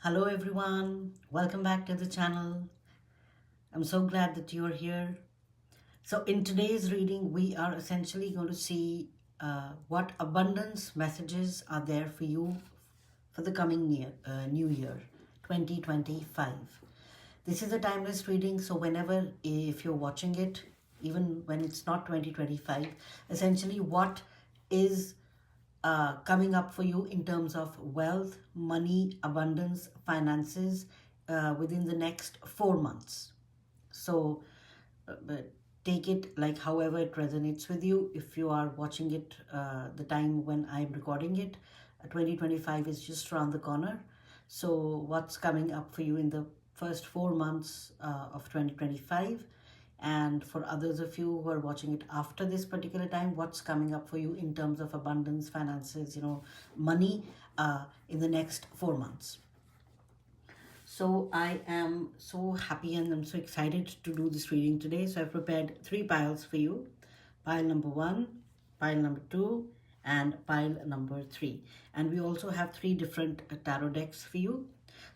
Hello everyone, welcome back to the channel. I'm so glad that you're here. So in today's reading, we are essentially going to see what abundance messages are there for you for the coming new year, 2025. This is a timeless reading, so whenever, if you're watching it, even when it's not 2025, essentially what is coming up for you in terms of wealth, money, abundance, finances within the next 4 months. So but take it like however it resonates with you. If you are watching it the time when I'm recording it, 2025 is just around the corner. So what's coming up for you in the first 4 months of 2025? And for others of you who are watching it after this particular time, what's coming up for you in terms of abundance, finances, money in the next 4 months? So I am so happy and I'm so excited to do this reading today. So I've prepared 3 piles for you. Pile number 1, pile number 2, and pile number 3. And we also have 3 different tarot decks for you.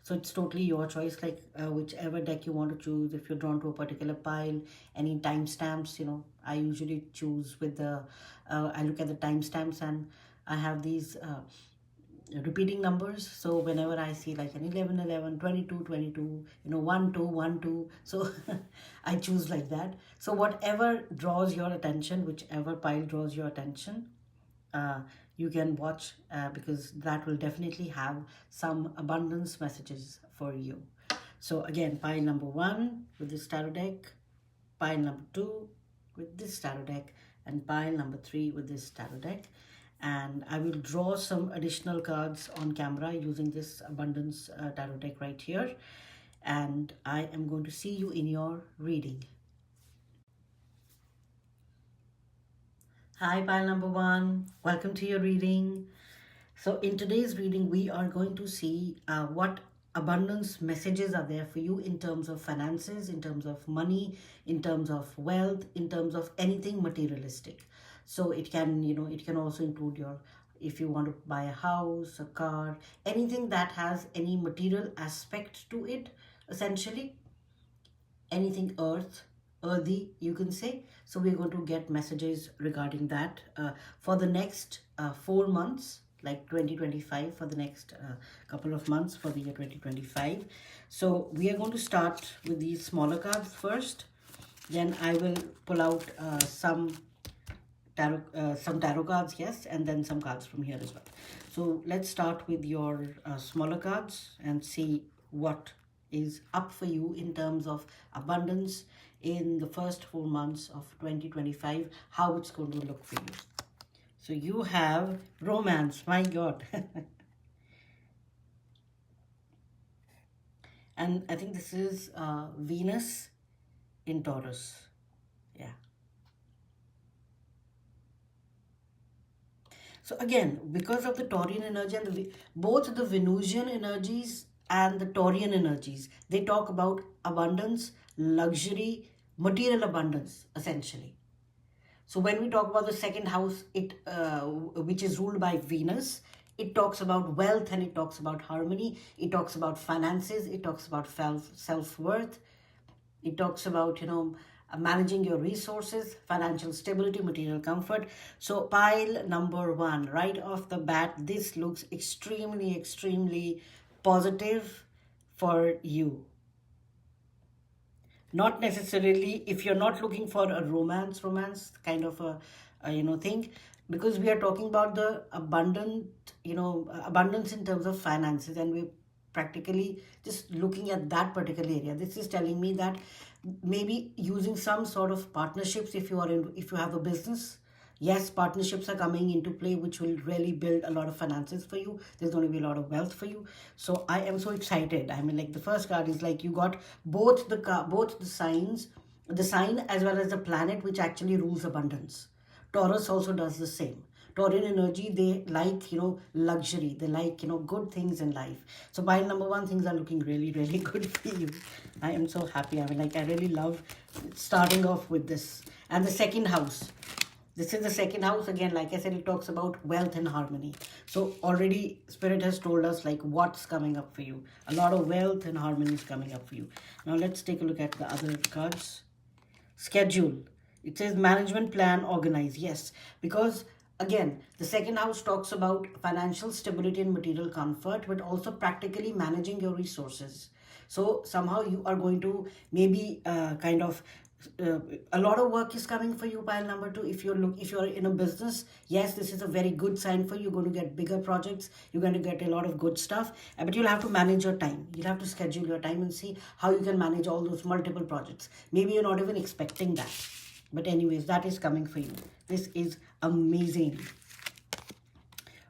So it's totally your choice, like whichever deck you want to choose. If you're drawn to a particular pile, any timestamps, I usually choose with I look at the timestamps and I have these repeating numbers. So whenever I see like an 11, 11, 22, 22, 1, 2, 1, 2. So I choose like that. So whatever draws your attention, whichever pile draws your attention, you can watch because that will definitely have some abundance messages for you. So again, pile number 1 with this tarot deck, pile number 2 with this tarot deck, and pile number 3 with this tarot deck. And I will draw some additional cards on camera using this abundance tarot deck right here. And I am going to see you in your reading. Hi, pile number 1. Welcome to your reading. So in today's reading, we are going to see what abundance messages are there for you in terms of finances, in terms of money, in terms of wealth, in terms of anything materialistic. So it can, it can also include if you want to buy a house, a car, anything that has any material aspect to it, essentially, anything earthy, you can say. So we're going to get messages regarding that for the next 4 months, like 2025, for the next couple of months for the year 2025. So we are going to start with these smaller cards first. Then I will pull out some tarot cards, yes, and then some cards from here as well. So let's start with your smaller cards and see what is up for you in terms of abundance in the first 4 months of 2025, how it's going to look for you. So you have romance, my God. And I think this is Venus in Taurus. Yeah. So again, because of the Taurian energy and both the Venusian energies and the Taurian energies, they talk about abundance, luxury, material abundance, essentially. So when we talk about the second house, which is ruled by Venus, it talks about wealth and it talks about harmony. It talks about finances. It talks about self-worth. It talks about, managing your resources, financial stability, material comfort. So pile number 1, right off the bat, this looks extremely, extremely positive for you. Not necessarily, if you're not looking for a romance kind of a thing, because we are talking about the abundance in terms of finances, and we're practically just looking at that particular area. This is telling me that maybe using some sort of partnerships, if you have a business. Yes, partnerships are coming into play, which will really build a lot of finances for you. There's going to be a lot of wealth for you. So I am so excited. I mean, like, the first card is like you got both the signs, the sign as well as the planet, which actually rules abundance. Taurus also does the same. Taurian energy, they like, luxury. They like, good things in life. So pile number 1, things are looking really, really good for you. I am so happy. I mean, like, I really love starting off with this. And the second house. This is the second house. Again, like I said, it talks about wealth and harmony. So already Spirit has told us like what's coming up for you. A lot of wealth and harmony is coming up for you. Now let's take a look at the other cards. Schedule. It says management plan, organize. Yes, because again, the second house talks about financial stability and material comfort, but also practically managing your resources. So somehow you are going to maybe a lot of work is coming for you, pile number two. If you're in a business, yes, this is a very good sign for you. You're going to get bigger projects, you're going to get a lot of good stuff, but you'll have to manage your time. You'll have to schedule your time and see how you can manage all those multiple projects. Maybe you're not even expecting that, but anyways, that is coming for you. This is amazing.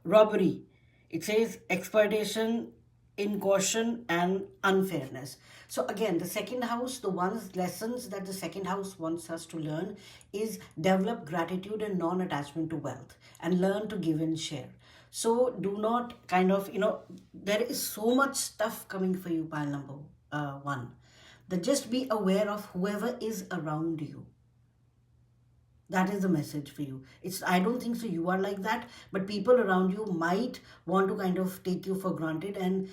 Robbery. It says exploitation, incaution, and unfairness. So again, the second house, the lessons that the second house wants us to learn is develop gratitude and non-attachment to wealth and learn to give and share. So do not there is so much stuff coming for you, pile number one. That just be aware of whoever is around you. That is the message for you. I don't think so you are like that, but people around you might want to kind of take you for granted and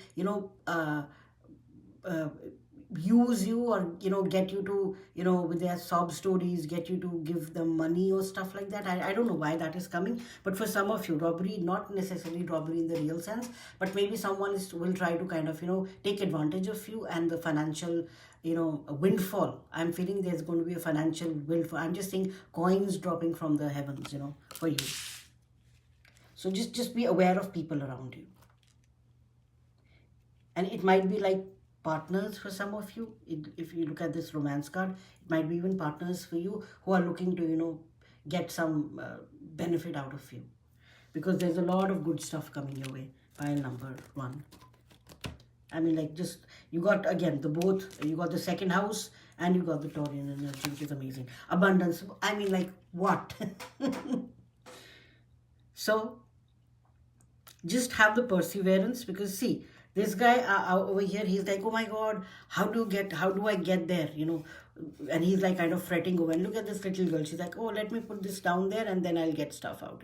use you, or get you to with their sob stories, get you to give them money or stuff like that. I don't know why that is coming, but for some of you, robbery, not necessarily robbery in the real sense, but maybe someone will try to kind of take advantage of you and the financial a windfall. I'm feeling there's going to be a financial windfall. I'm just seeing coins dropping from the heavens for you. So just be aware of people around you, and it might be like partners for some of you. If you look at this romance card, it might be even partners for you who are looking to get some benefit out of you, because there's a lot of good stuff coming your way. Pile number one. I mean, like, just you got again you got the second house and you got the Taurian energy, which is amazing. Abundance. I mean, like, what? So just have the perseverance, because see, this guy over here, he's like, oh my god, how do I get there, and he's like kind of fretting over, and look at this little girl, she's like, oh, let me put this down there and then I'll get stuff out,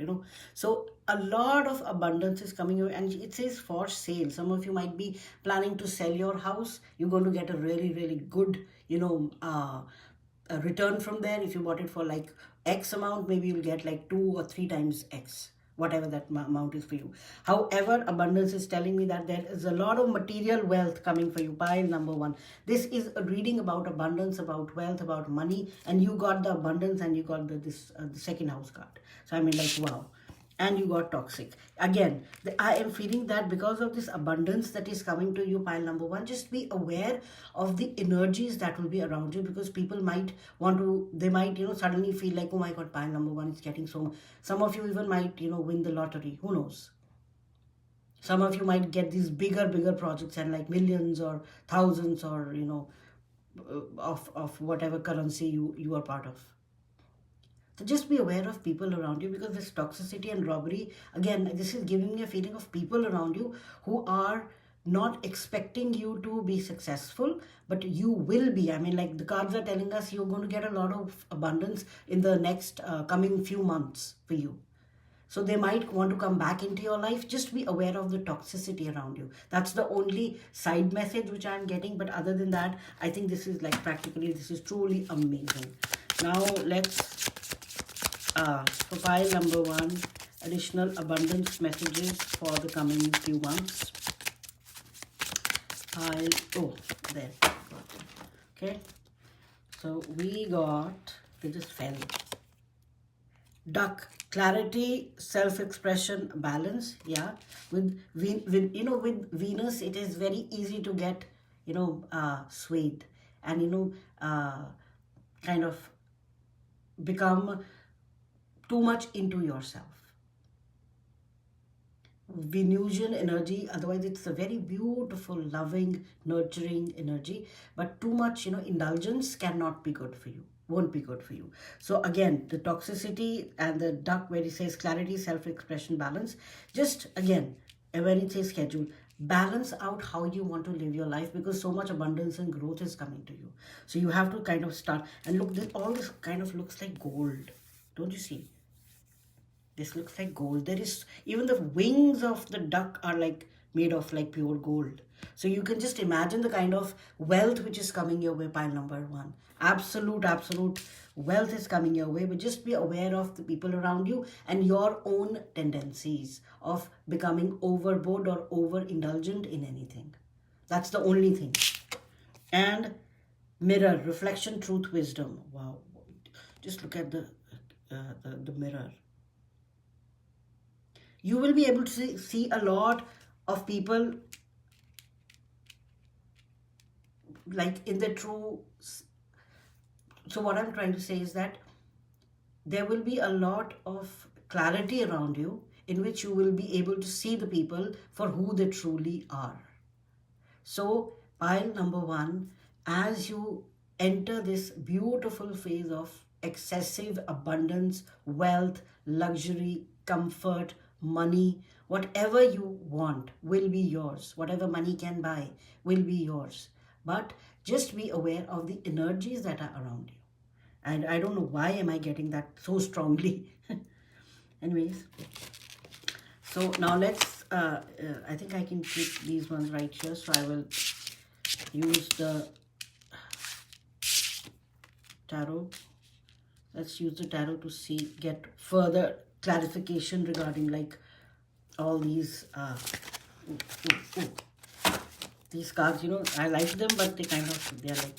so a lot of abundance is coming over, and it says for sale. Some of you might be planning to sell your house. You're going to get a really, really good a return from there. If you bought it for like X amount, maybe you'll get like 2 or 3 times X, whatever that amount is for you. However, abundance is telling me that there is a lot of material wealth coming for you. Pile number one. This is a reading about abundance, about wealth, about money, and you got the abundance and you got the second house card. So I mean, like, wow. And you got toxic. Again, I am feeling that because of this abundance that is coming to you, pile number one, just be aware of the energies that will be around you, because people might suddenly feel like, oh my god, pile number one is getting so much. Some of you even might, win the lottery. Who knows? Some of you might get these bigger projects and like millions or thousands or, of whatever currency you are part of. So just be aware of people around you, because this toxicity and robbery, again, this is giving me a feeling of people around you who are not expecting you to be successful, but you will be. I mean, like, the cards are telling us you're going to get a lot of abundance in the next coming few months for you. So they might want to come back into your life. Just be aware of the toxicity around you. That's the only side message which I'm getting. But other than that, I think this is like practically, this is truly amazing. Now let's for pile number one, additional abundance messages for the coming few months. There. Okay. So we got, they just fell. Duck, clarity, self-expression, balance. Yeah. With Venus, it is very easy to get, swayed and, kind of become too much into yourself. Venusian energy, otherwise it's a very beautiful, loving, nurturing energy, but too much indulgence cannot be good for you, won't be good for you. So again, the toxicity and the duck, where it says clarity, self-expression, balance, just again, when it says schedule, balance out how you want to live your life, because so much abundance and growth is coming to you. So you have to kind of start, and look, all this kind of looks like gold, don't you see? This looks like gold. There is even the wings of the duck are like made of like pure gold. So you can just imagine the kind of wealth which is coming your way, pile number one. Absolute wealth is coming your way, but just be aware of the people around you and your own tendencies of becoming overboard or overindulgent in anything. That's the only thing. And mirror, reflection, truth, wisdom. Wow. Just look at the mirror. You will be able to see a lot of people like in the true. So what I'm trying to say is that there will be a lot of clarity around you in which you will be able to see the people for who they truly are. So pile number one, as you enter this beautiful phase of excessive abundance, wealth, luxury, comfort, money, whatever you want will be yours. Whatever money can buy will be yours. But just be aware of the energies that are around you. And I don't know why am I getting that so strongly. Anyways, so now let's, I think I can keep these ones right here. So I will use the tarot. Let's use the tarot to get further clarification regarding like all these these cards. You know, I like them, but they're like,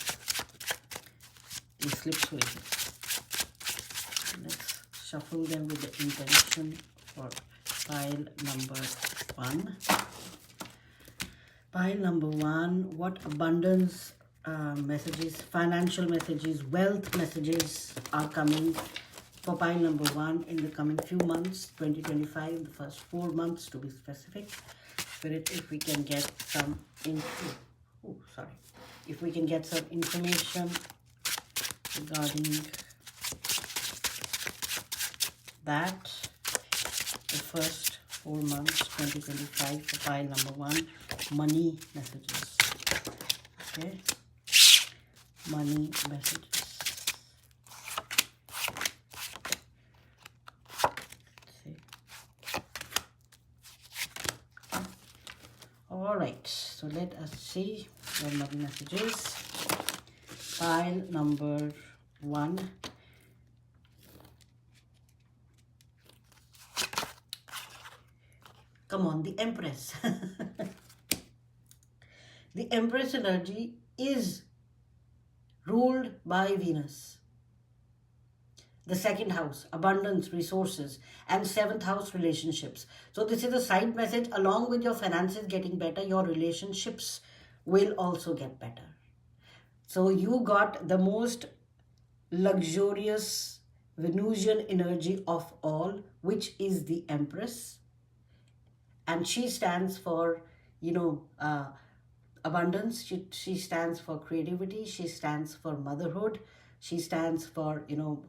they slip so easy. Let's shuffle them with the intention for pile number one. Pile number one, what abundance messages, financial messages, wealth messages are coming for pile number one in the coming few months, 2025, the first 4 months to be specific. Spirit, if we can get some if we can get some information regarding that, the first 4 months 2025 for pile number one, money messages. Okay, money messages. All right, so let us see what money messages. Pile number one. Come on, the Empress. The Empress energy is ruled by Venus. The second house, abundance, resources, and seventh house, relationships. So this is a side message. Along with your finances getting better, your relationships will also get better. So you got the most luxurious Venusian energy of all, which is the Empress. And she stands for, abundance. She stands for creativity. She stands for motherhood. She stands for,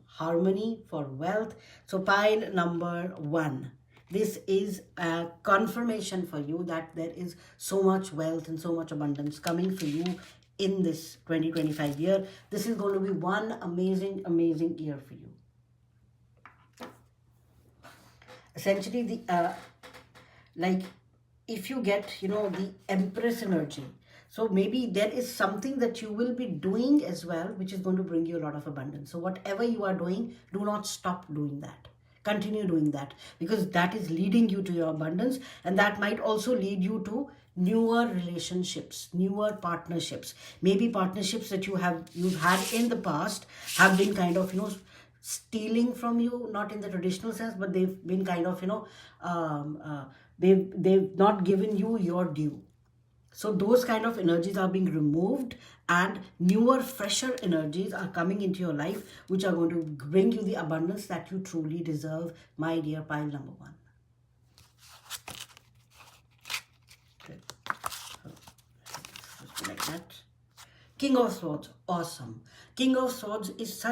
harmony, for wealth. So pile number one. This is a confirmation for you that there is so much wealth and so much abundance coming for you in this 2025 year. This is going to be one amazing, amazing year for you. Essentially, if you get, the Empress energy, so maybe there is something that you will be doing as well, which is going to bring you a lot of abundance. So whatever you are doing, do not stop doing that. Continue doing that, because that is leading you to your abundance, and that might also lead you to newer relationships, newer partnerships. Maybe partnerships that you've had in the past have been kind of, stealing from you, not in the traditional sense, but they've been kind of, they've not given you your due. So those kind of energies are being removed, and newer, fresher energies are coming into your life, which are going to bring you the abundance that you truly deserve, my dear pile number one. Okay. Just like that. King of Swords, awesome. King of Swords is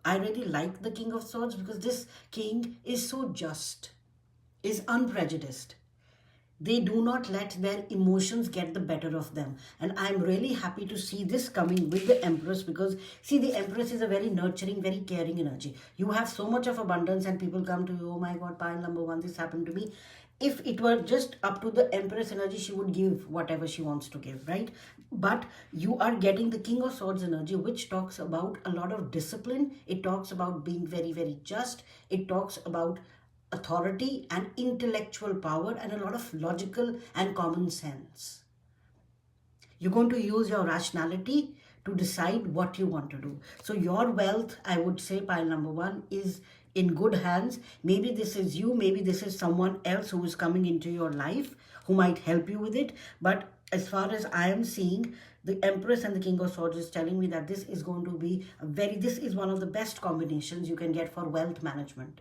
I really like the King of Swords because this king is so just, is unprejudiced. They do not let their emotions get the better of them. And I'm really happy to see this coming with the Empress, because see, the Empress is a very nurturing, very caring energy. You have so much of abundance and people come to you, oh my God, pile number one, this happened to me. If it were just up to the Empress energy, she would give whatever she wants to give, right? But you are getting the King of Swords energy, which talks about a lot of discipline. It talks about being very, very just. It talks about authority and intellectual power and a lot of logical and common sense. You're going to use your rationality to decide what you want to do. So your wealth, I would say, pile number one, is in good hands. Maybe this is you, maybe this is someone else who is coming into your life who might help you with it. But as far as I am seeing, the Empress and the King of Swords is telling me that this is going to be this is one of the best combinations you can get for wealth management.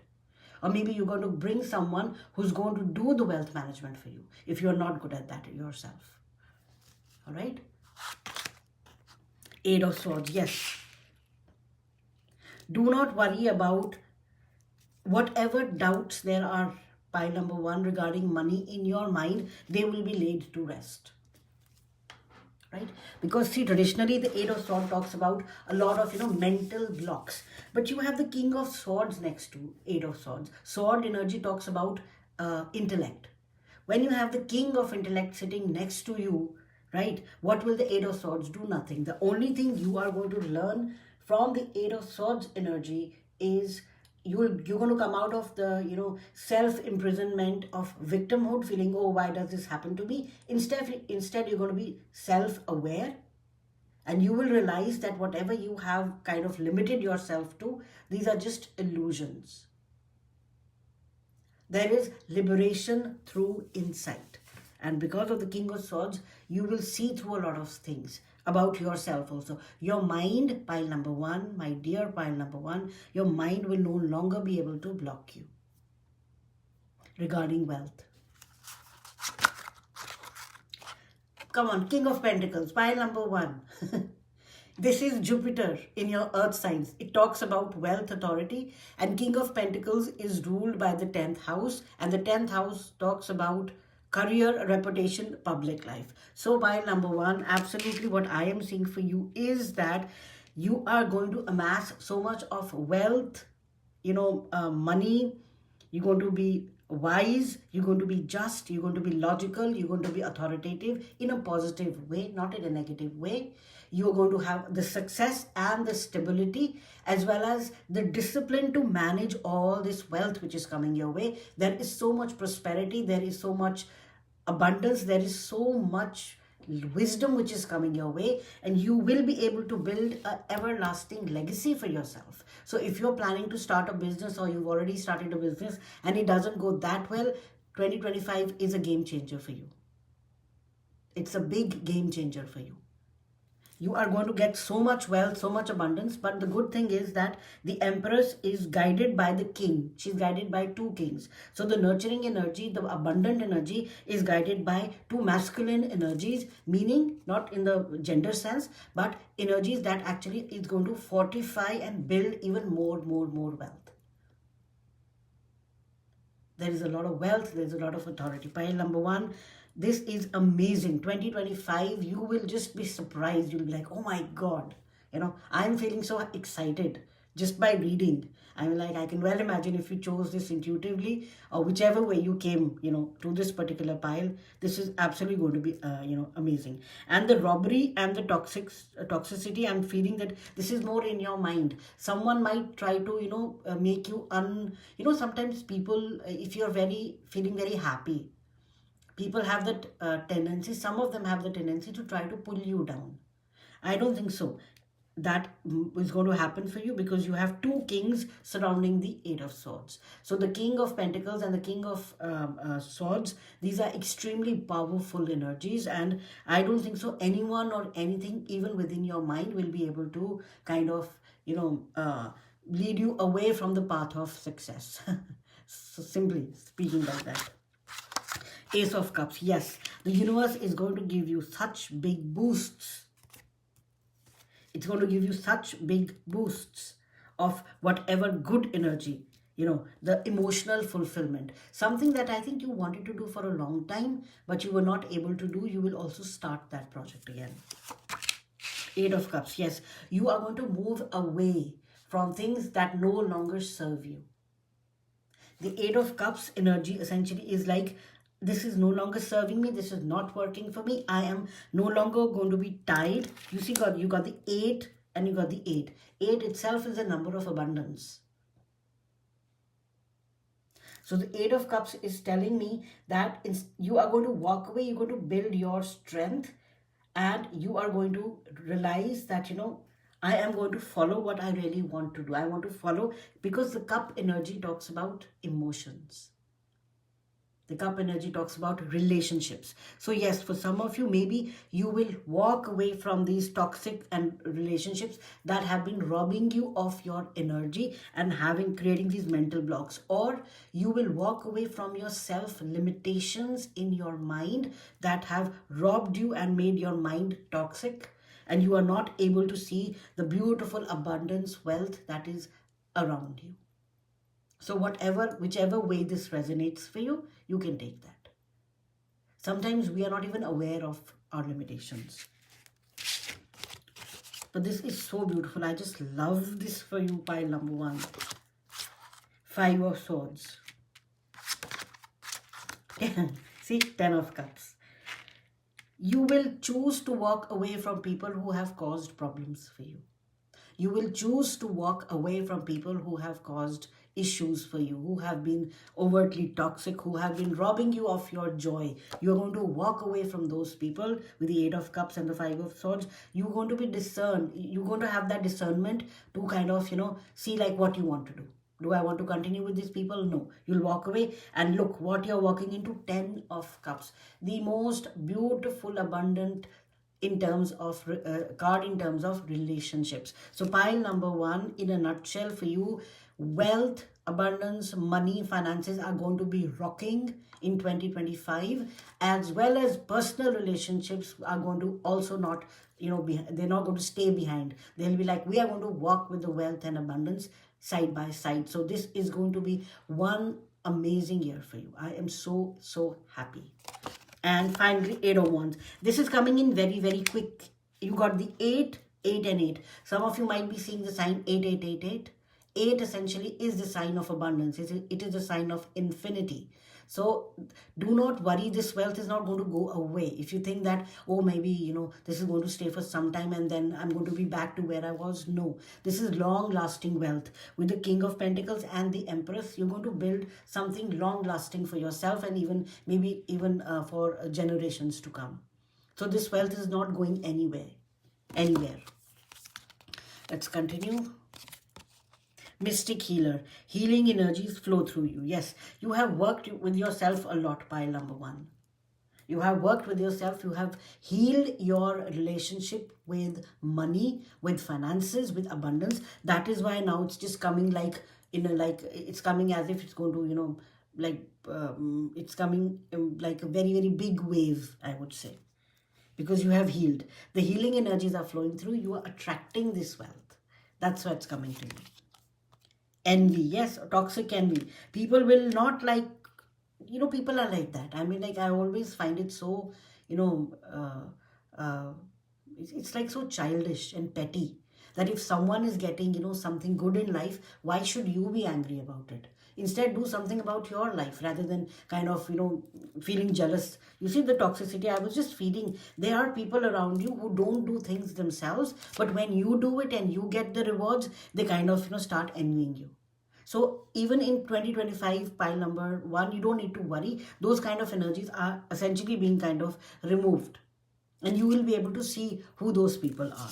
Or maybe you're going to bring someone who's going to do the wealth management for you if you're not good at that yourself. All right? Eight of Swords, yes. Do not worry about whatever doubts there are, pile number one, regarding money in your mind. They will be laid to rest. Right? Because see, traditionally the Eight of Swords talks about a lot of mental blocks, but you have the King of Swords next to Eight of Swords. Sword energy talks about intellect. When you have the King of Intellect sitting next to you, right, what will the Eight of Swords do? Nothing. The only thing you are going to learn from the Eight of Swords energy is you're going to come out of the self-imprisonment of victimhood, feeling, oh, why does this happen to me? Instead you're going to be self-aware, and you will realize that whatever you have kind of limited yourself to, these are just illusions. There is liberation through insight. And because of the King of Swords, you will see through a lot of things about yourself also. Your mind, pile number one, my dear pile number one, your mind will no longer be able to block you regarding wealth. Come on, King of Pentacles, pile number one. This is Jupiter in your earth signs. It talks about wealth, authority, and King of Pentacles is ruled by the 10th house, and the 10th house talks about career, reputation, public life. So pile number one, absolutely what I am seeing for you is that you are going to amass so much of wealth, money. You're going to be wise, you're going to be just, you're going to be logical, you're going to be authoritative in a positive way, not in a negative way. You're going to have the success and the stability, as well as the discipline to manage all this wealth which is coming your way. There is so much prosperity, there is so much abundance, there is so much wisdom which is coming your way, and you will be able to build an everlasting legacy for yourself. So if you're planning to start a business, or you've already started a business and it doesn't go that well, 2025 is a game changer for you. It's a big game changer for you. You are going to get so much wealth, so much abundance. But the good thing is that the Empress is guided by the king. She's guided by two kings. So the nurturing energy, the abundant energy is guided by two masculine energies, meaning not in the gender sense, but energies that actually is going to fortify and build even more wealth. There is a lot of wealth, there's a lot of authority. Pile number one, this is amazing. 2025, you will just be surprised. You'll be like, oh my God, I'm feeling so excited just by reading. I'm like, I can well imagine if you chose this intuitively, or whichever way you came, to this particular pile, this is absolutely going to be, amazing. And the robbery and the toxicity, I'm feeling that this is more in your mind. Someone might try to, make you sometimes people, if you're feeling very happy, people have that tendency, some of them have the tendency to try to pull you down. I don't think so. That is going to happen for you, because you have two kings surrounding the Eight of Swords. So the King of Pentacles and the King of Swords, these are extremely powerful energies, and I don't think so anyone or anything, even within your mind, will be able to kind of, lead you away from the path of success. So simply speaking like that. Ace of Cups, yes, the universe is going to give you such big boosts. It's going to give you such big boosts of whatever good energy the emotional fulfillment, something that I think you wanted to do for a long time but you were not able to do. You will also start that project again. Eight of Cups, yes, you are going to move away from things that no longer serve you. The Eight of Cups energy essentially is like, this is no longer serving me, this is not working for me, I am no longer going to be tied. You see, you got the 8 and you got the 8. 8 itself is a number of abundance. So the Eight of Cups is telling me that you are going to walk away, you're going to build your strength, and you are going to realize that, I am going to follow what I really want to do. I want to follow, because the cup energy talks about emotions. The cup energy talks about relationships. So yes, for some of you, maybe you will walk away from these toxic and relationships that have been robbing you of your energy and creating these mental blocks. Or you will walk away from your self limitations in your mind that have robbed you and made your mind toxic, and you are not able to see the beautiful abundance, wealth that is around you. So whichever way this resonates for you, you can take that. Sometimes we are not even aware of our limitations. But this is so beautiful. I just love this for you, pile number 1. 5 of Swords. See, 10 of Cups. You will choose to walk away from people who have caused problems for you. You will choose to walk away from people who have caused issues for you, who have been overtly toxic, who have been robbing you of your joy. You're going to walk away from those people with the 8 of Cups and the 5 of Swords. You're going to be discerned. You're going to have that discernment to kind of, see like what you want to do. Do I want to continue with these people? No. You'll walk away, and look what you're walking into. 10 of Cups. The most beautiful, abundant in terms of card in terms of relationships. So pile number 1, in a nutshell for you, wealth, abundance, money, finances are going to be rocking in 2025, as well as personal relationships are going to also not, they're not going to stay behind. They'll be like, we are going to walk with the wealth and abundance side by side. So this is going to be one amazing year for you. I am so, so happy. And finally, 8 of Wands. This is coming in very, very quick. You got the 8, 8 and 8. Some of you might be seeing the sign 8, 8, 8, 8. 8 essentially is the sign of abundance. It is a sign of infinity. So do not worry, this wealth is not going to go away. If you think that, oh, maybe, this is going to stay for some time and then I'm going to be back to where I was. No, this is long-lasting wealth. With the King of Pentacles and the Empress, you're going to build something long-lasting for yourself and maybe even for generations to come. So this wealth is not going anywhere. Let's continue. Mystic healer. Healing energies flow through you. Yes, you have worked with yourself a lot, pile number 1. You have worked with yourself. You have healed your relationship with money, with finances, with abundance. That is why now it's just coming like, it's coming as if it's going to, it's coming like a very, very big wave, I would say. Because you have healed. The healing energies are flowing through. You are attracting this wealth. That's why it's coming to you. Envy, yes, toxic envy. People will not like, people are like that. I always find it so, it's like so childish and petty that if someone is getting, something good in life, why should you be angry about it? Instead, do something about your life rather than kind of, feeling jealous. You see the toxicity, I was just feeling, there are people around you who don't do things themselves, but when you do it and you get the rewards, they kind of, start envying you. So even in 2025, pile number 1, you don't need to worry. Those kind of energies are essentially being kind of removed. And you will be able to see who those people are.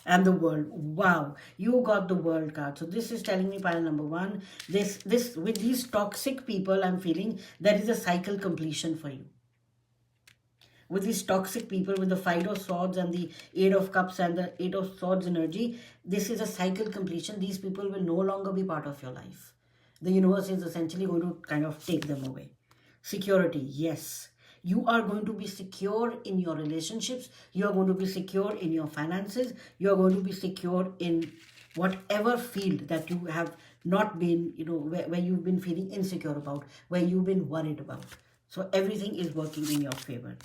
And the World. Wow, you got the World card. So this is telling me, pile number 1, this with these toxic people, I'm feeling there is a cycle completion for you. With these toxic people, with the 5 of Swords and the 8 of Cups and the 8 of Swords energy, this is a cycle completion. These people will no longer be part of your life. The universe is essentially going to kind of take them away. Security, yes. You are going to be secure in your relationships. You are going to be secure in your finances. You are going to be secure in whatever field that you have not been, where you've been feeling insecure about, where you've been worried about. So everything is working in your favor.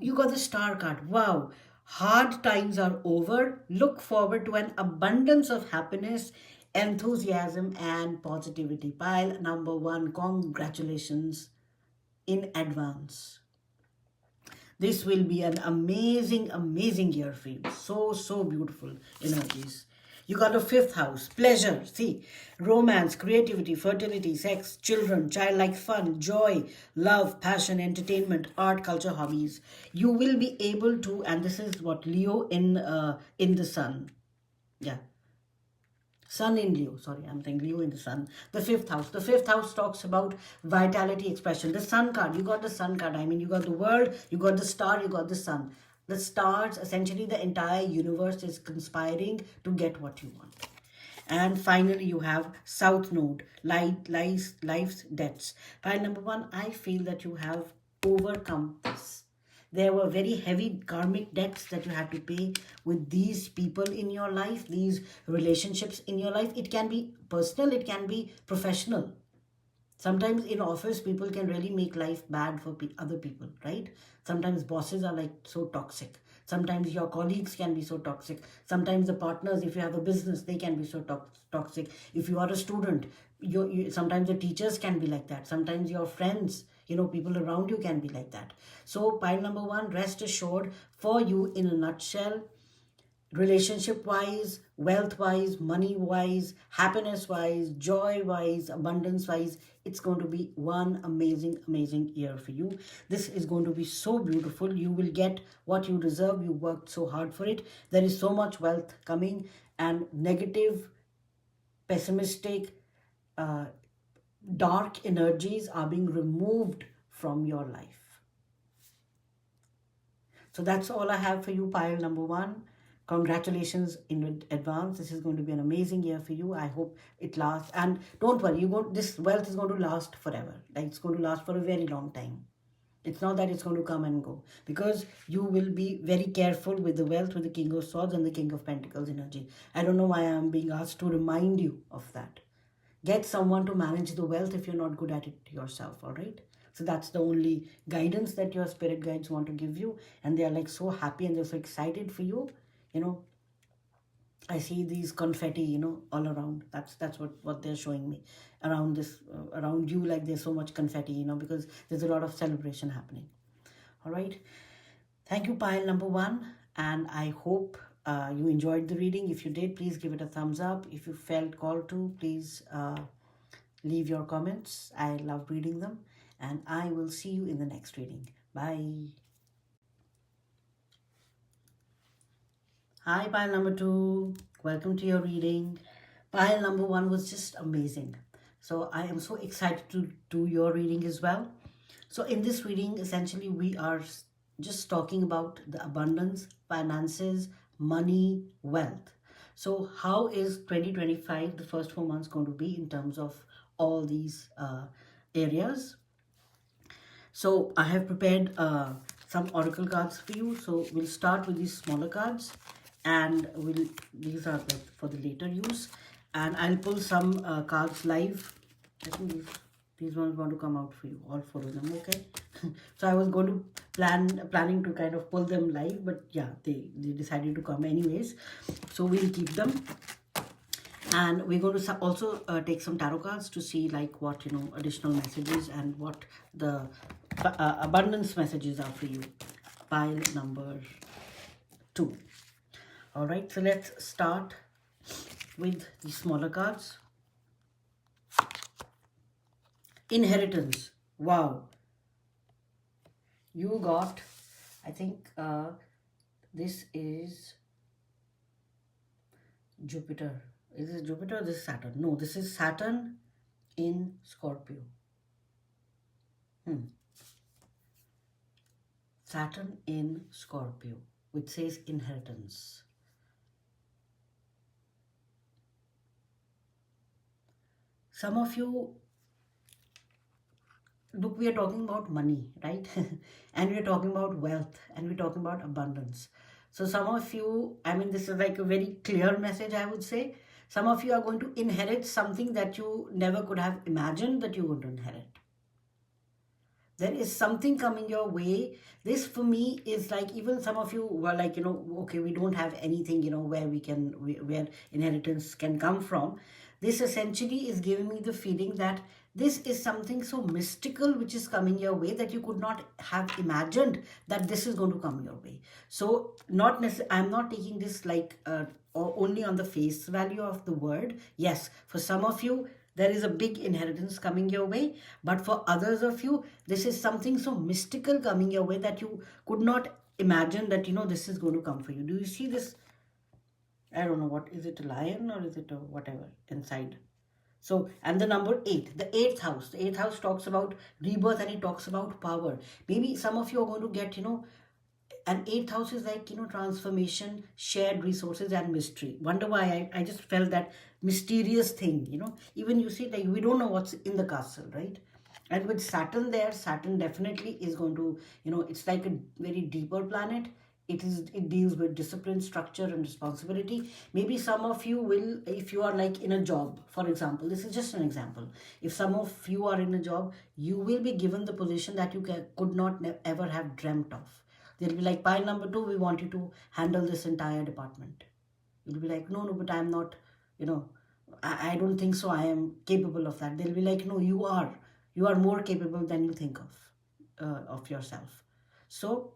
You got the star card. Wow. Hard times are over. Look forward to an abundance of happiness, enthusiasm, and positivity. Pile number one, congratulations in advance. This will be an amazing, amazing year for you. So, so beautiful energies. You got a fifth house, pleasure, see, romance, creativity, fertility, sex, children, childlike fun, joy, love, passion, entertainment, art, culture, hobbies. You will be able to, and this is what Leo in the sun. Yeah. Sun in Leo, sorry, I'm saying Leo in the sun. The fifth house. The fifth house talks about vitality, expression. The sun card, you got the sun card. I mean, you got the world, you got the star, you got the sun. The stars, essentially the entire universe is conspiring to get what you want. And finally, you have South Node, life's debts. Pile number one, I feel that you have overcome this. There were very heavy karmic debts that you had to pay with these people in your life, these relationships in your life. It can be personal, it can be professional. Sometimes in office, people can really make life bad for other people, right? Sometimes bosses are like so toxic. Sometimes your colleagues can be so toxic. Sometimes the partners, if you have a business, they can be so toxic. If you are a student, sometimes the teachers can be like that. Sometimes your friends, people around you can be like that. So pile number one, rest assured, for you in a nutshell, relationship wise, wealth wise, money wise, happiness wise, joy wise, abundance wise, it's going to be one amazing, amazing year for you. This is going to be so beautiful. You will get what you deserve. You worked so hard for it. There is so much wealth coming, and negative, pessimistic, dark energies are being removed from your life. So that's all I have for you, pile number one. Congratulations in advance. This is going to be an amazing year for you. I hope it lasts. And don't worry, this wealth is going to last forever. Like, it's going to last for a very long time. It's not that it's going to come and go, because you will be very careful with the wealth, with the King of Swords and the King of Pentacles energy. I don't know why I'm being asked to remind you of that. Get someone to manage the wealth if you're not good at it yourself, all right? So that's the only guidance that your spirit guides want to give you. And they are like so happy and they're so excited for you. I see these confetti, all around. That's what they're showing me around this, around you. Like there's so much confetti, because there's a lot of celebration happening. All right. Thank you, pile number one. And I hope you enjoyed the reading. If you did, please give it a thumbs up. If you felt called to, please leave your comments. I love reading them. And I will see you in the next reading. Bye. Hi, pile number two. Welcome to your reading. Pile number one was just amazing. So I am so excited to do your reading as well. So in this reading, essentially, we are just talking about the abundance, finances, money, wealth. So how is 2025, the first 4 months, going to be in terms of all these areas? So I have prepared some oracle cards for you. So we'll start with these smaller cards, and these are for the later use. And I'll pull some cards live. I think these ones want to come out for you, all four of them, okay? So I was going to planning to kind of pull them live, but yeah, they decided to come anyways. So we'll keep them. And we're going to also take some tarot cards to see like what, additional messages and what the abundance messages are for you. Pile number two. All right, so let's start with the smaller cards. Inheritance. Wow. You got, I think this is Jupiter. Is this Jupiter or this is Saturn? No, this is Saturn in Scorpio. Saturn in Scorpio, which says inheritance. Some of you, look, we are talking about money, right? And we're talking about wealth, and we're talking about abundance. So some of you, I mean, this is like a very clear message, I would say. Some of you are going to inherit something that you never could have imagined that you're going to inherit. There is something coming your way. This for me is like, even some of you were like, okay, we don't have anything, where where inheritance can come from. This essentially is giving me the feeling that this is something so mystical which is coming your way that you could not have imagined that this is going to come your way. So not necessarily, I'm not taking this like or only on the face value of the word. Yes, for some of you there is a big inheritance coming your way, but for others of you this is something so mystical coming your way that you could not imagine that this is going to come for you. Do you see this? I don't know, what is it, a lion or is it a whatever inside? So, and the number 8, the eighth house talks about rebirth and it talks about power. Maybe some of you are going to get, and eighth house is like, transformation, shared resources, and mystery. Wonder why I just felt that mysterious thing, even you see, like, we don't know what's in the castle, right? And with Saturn there, Saturn definitely is going to, it's like a very deeper planet. It deals with discipline, structure, and responsibility. Maybe some of you will, if you are like in a job, for example, this is just an example. If some of you are in a job, you will be given the position that you could not ever have dreamt of. They'll be like, pile number 2, we want you to handle this entire department. You'll be like, no, but I'm not, I don't think so. I am capable of that. They'll be like, no, you are. You are more capable than you think of yourself. So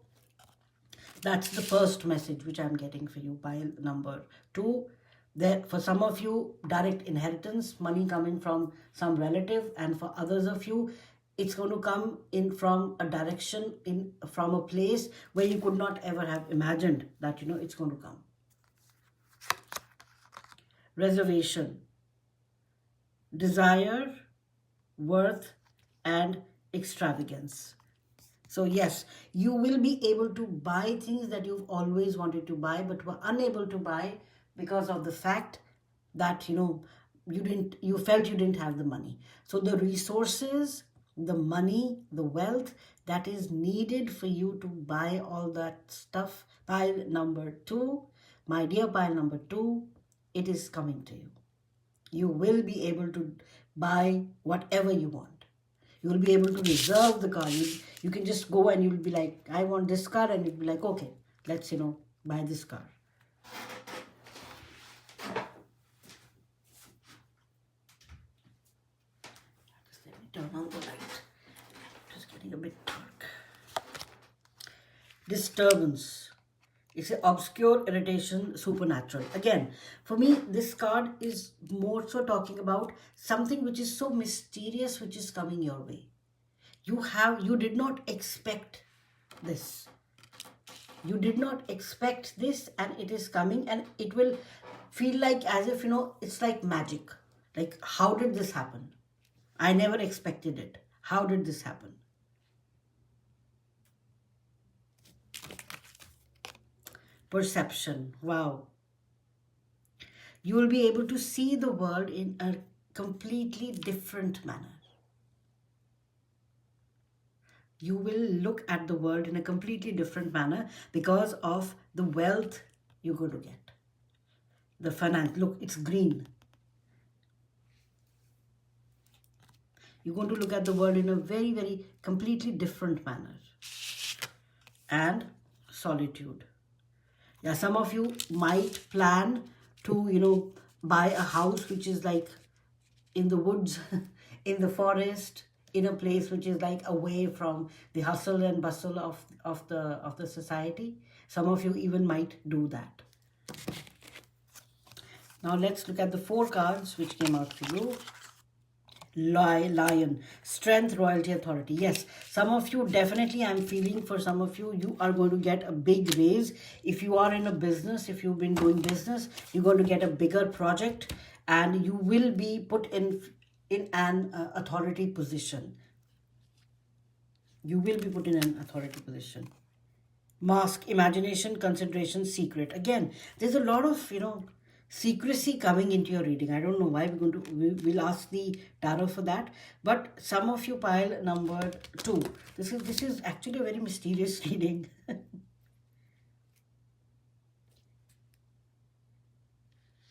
that's the first message which I'm getting for you. Pile number 2. There, for some of you, direct inheritance, money coming from some relative, and for others of you, it's going to come in from a direction, from a place where you could not ever have imagined that, it's going to come. Reservation, desire, worth, and extravagance. So yes, you will be able to buy things that you've always wanted to buy but were unable to buy because of the fact that, you felt you didn't have the money. So the resources, the money, the wealth that is needed for you to buy all that stuff, pile number 2, my dear pile number 2, it is coming to you. You will be able to buy whatever you want. You will be able to reserve the car. You can just go and you'll be like, I want this car, and you'll be like, okay, let's, buy this car. Just let me turn on the light. Just getting a bit dark. Disturbance. It's an obscure, irritation, supernatural. Again, for me, this card is more so talking about something which is so mysterious, which is coming your way. You did not expect this. You did not expect this, and it is coming, and it will feel like as if, it's like magic. Like, how did this happen? I never expected it. How did this happen? Perception. Wow. You will be able to see the world in a completely different manner. You will look at the world in a completely different manner because of the wealth you're going to get. The finance. Look, it's green. You're going to look at the world in a very, very completely different manner. And solitude. Yeah, some of you might plan to, buy a house which is like in the woods, in the forest, in a place which is like away from the hustle and bustle of the society. Some of you even might do that. Now let's look at the 4 cards which came out for you. Lion, strength, royalty, authority. Yes, some of you definitely, I'm feeling for some of you, you are going to get a big raise. If you are in a business, if you've been doing business, you're going to get a bigger project, and you will be put in an authority position. You will be put in an authority position. Mask, imagination, consideration, secret. Again, there's a lot of, secrecy coming into your reading. I don't know why we'll ask the tarot for that, but some of you pile number 2. This is actually a very mysterious reading.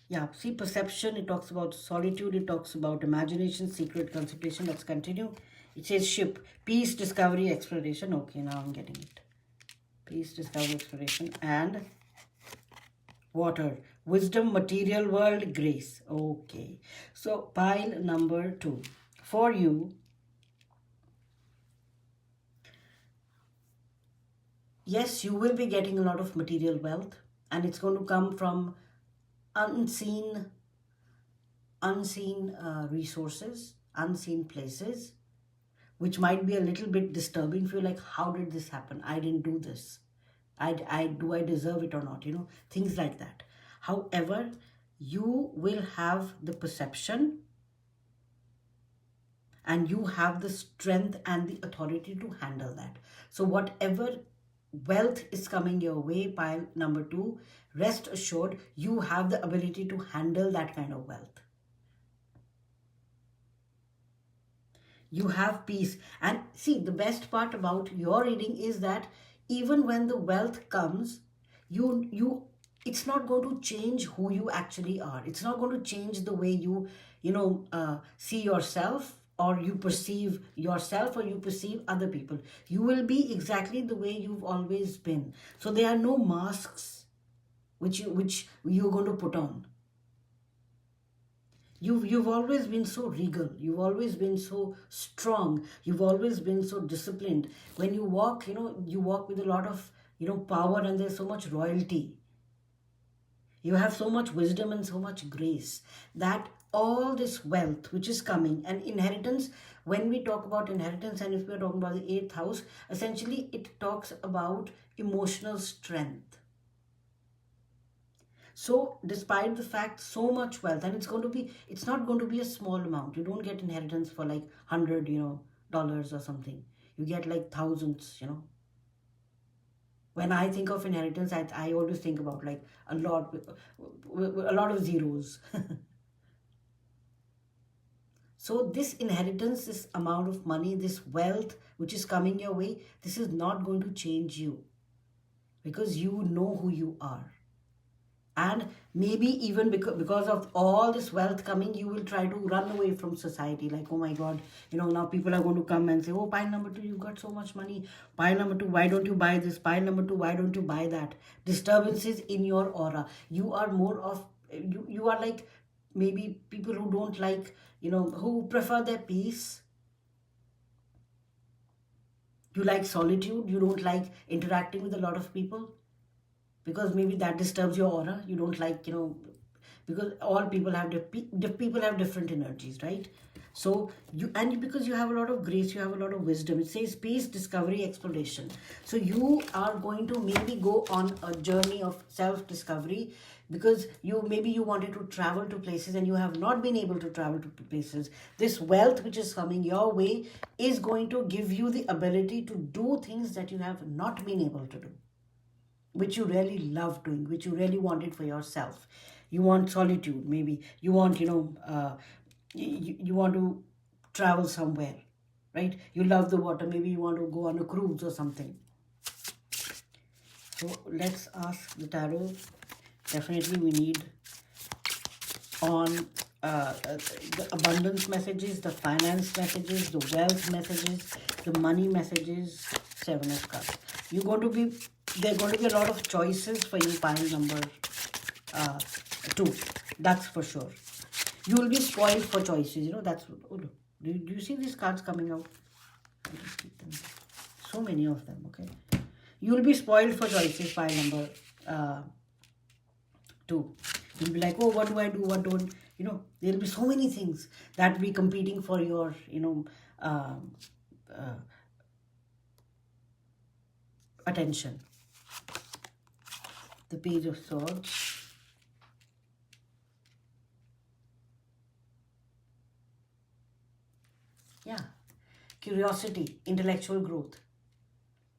Yeah, see, perception, it talks about solitude, it talks about imagination, secret, contemplation. Let's continue. It says ship, peace, discovery, exploration. Okay, now I'm getting it. Peace, discovery, exploration, and water, wisdom, material world, grace. Okay, so pile number 2. For you, yes, you will be getting a lot of material wealth, and it's going to come from unseen resources, unseen places, which might be a little bit disturbing for you, like, how did this happen? I didn't do this. I deserve it or not? Things like that. However, you will have the perception, and you have the strength and the authority to handle that. So whatever wealth is coming your way, pile number 2, rest assured you have the ability to handle that kind of wealth. You have peace. And see, the best part about your reading is that even when the wealth comes, you it's not going to change who you actually are. It's not going to change the way you see yourself, or you perceive yourself, or you perceive other people. You will be exactly the way you've always been. So there are no masks which you're going to put on. You've always been so regal. You've always been so strong. You've always been so disciplined. When you walk, you walk with a lot of power, and there's so much royalty. You have so much wisdom and so much grace that all this wealth which is coming, and inheritance, when we talk about inheritance, and if we're talking about the eighth house, essentially it talks about emotional strength. So despite the fact so much wealth, and it's not going to be a small amount. You don't get inheritance for like 100, dollars or something. You get like thousands. When I think of inheritance, I always think about like a lot of zeros. So this inheritance, this amount of money, this wealth which is coming your way, this is not going to change you, because you know who you are. And maybe even because of all this wealth coming, you will try to run away from society, like, oh my god, now people are going to come and say, oh, pile number 2, you got so much money. Pile number 2, why don't you buy this? Pile number 2, why don't you buy that? Disturbances in your aura. You are more of, you are like maybe people who don't like, who prefer their peace. You like solitude. You don't like interacting with a lot of people, because maybe that disturbs your aura. You don't like, because all people have people have different energies, right? So because you have a lot of grace, you have a lot of wisdom. It says peace, discovery, exploration. So you are going to maybe go on a journey of self-discovery, because you wanted to travel to places and you have not been able to travel to places. This wealth which is coming your way is going to give you the ability to do things that you have not been able to do, which you really love doing, which you really wanted for yourself. You want solitude, maybe. You want, you want to travel somewhere, right? You love the water. Maybe you want to go on a cruise or something. So let's ask the tarot. Definitely we need on the abundance messages, the finance messages, the wealth messages, the money messages. 7 of Cups. There are going to be a lot of choices for you, pile number 2. That's for sure. You will be spoiled for choices. That's. Oh, do you see these cards coming out? I'll just keep them. So many of them. Okay. You will be spoiled for choices, pile number 2. You'll be like, oh, what do I do? What don't? There'll be so many things that will be competing for your, attention. The Page of Swords. Yeah. Curiosity, intellectual growth.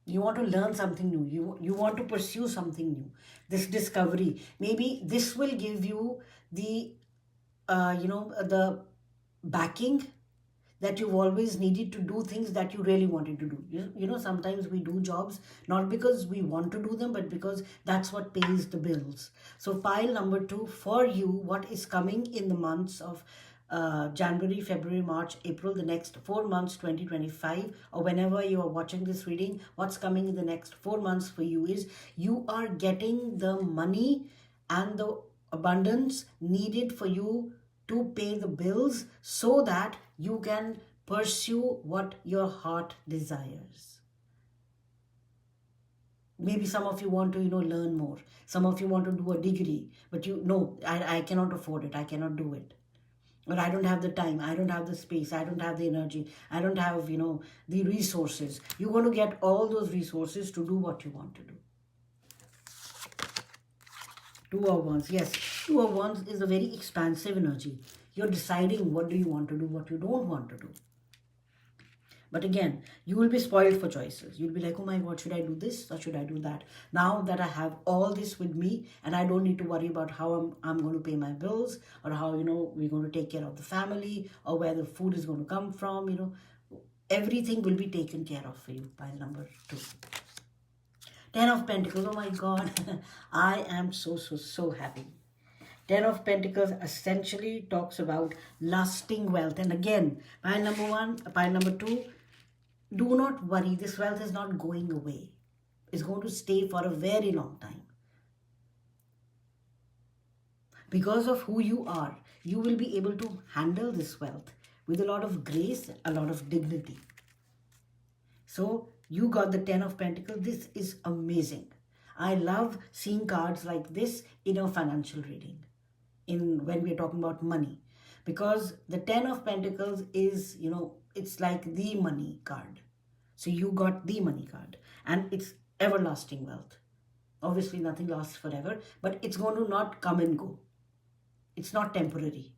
You want to learn something new. You want to pursue something new. This discovery. Maybe this will give you the, the backing, that you've always needed to do things that you really wanted to do. Sometimes we do jobs not because we want to do them, but because that's what pays the bills. So pile number 2 for you, what is coming in the months of January, February, March, April, the next 4 months, 2025, or whenever you are watching this reading, what's coming in the next 4 months for you is you are getting the money and the abundance needed for you to pay the bills so that you can pursue what your heart desires. Maybe some of you want to, learn more. Some of you want to do a degree, but I cannot afford it. I cannot do it. Or I don't have the time. I don't have the space. I don't have the energy. I don't have, the resources. You want to get all those resources to do what you want to do. Two of Wands. Yes, Two of Wands is a very expansive energy. You're deciding what do you want to do, what you don't want to do. But again, you will be spoiled for choices. You'll be like, oh my God, should I do this or should I do that? Now that I have all this with me and I don't need to worry about how I'm going to pay my bills or how, we're going to take care of the family or where the food is going to come from, everything will be taken care of for you. Pile number 2. 10 of Pentacles. Oh my God. I am so happy. 10 of Pentacles essentially talks about lasting wealth. And again, pile number 1, pile number 2, do not worry. This wealth is not going away. It's going to stay for a very long time. Because of who you are, you will be able to handle this wealth with a lot of grace, a lot of dignity. So you got the 10 of Pentacles. This is amazing. I love seeing cards like this in a financial reading, when we're talking about money, because the 10 of Pentacles is, it's like the money card. So you got the money card and it's everlasting wealth. Obviously nothing lasts forever, but it's going to not come and go. It's not temporary.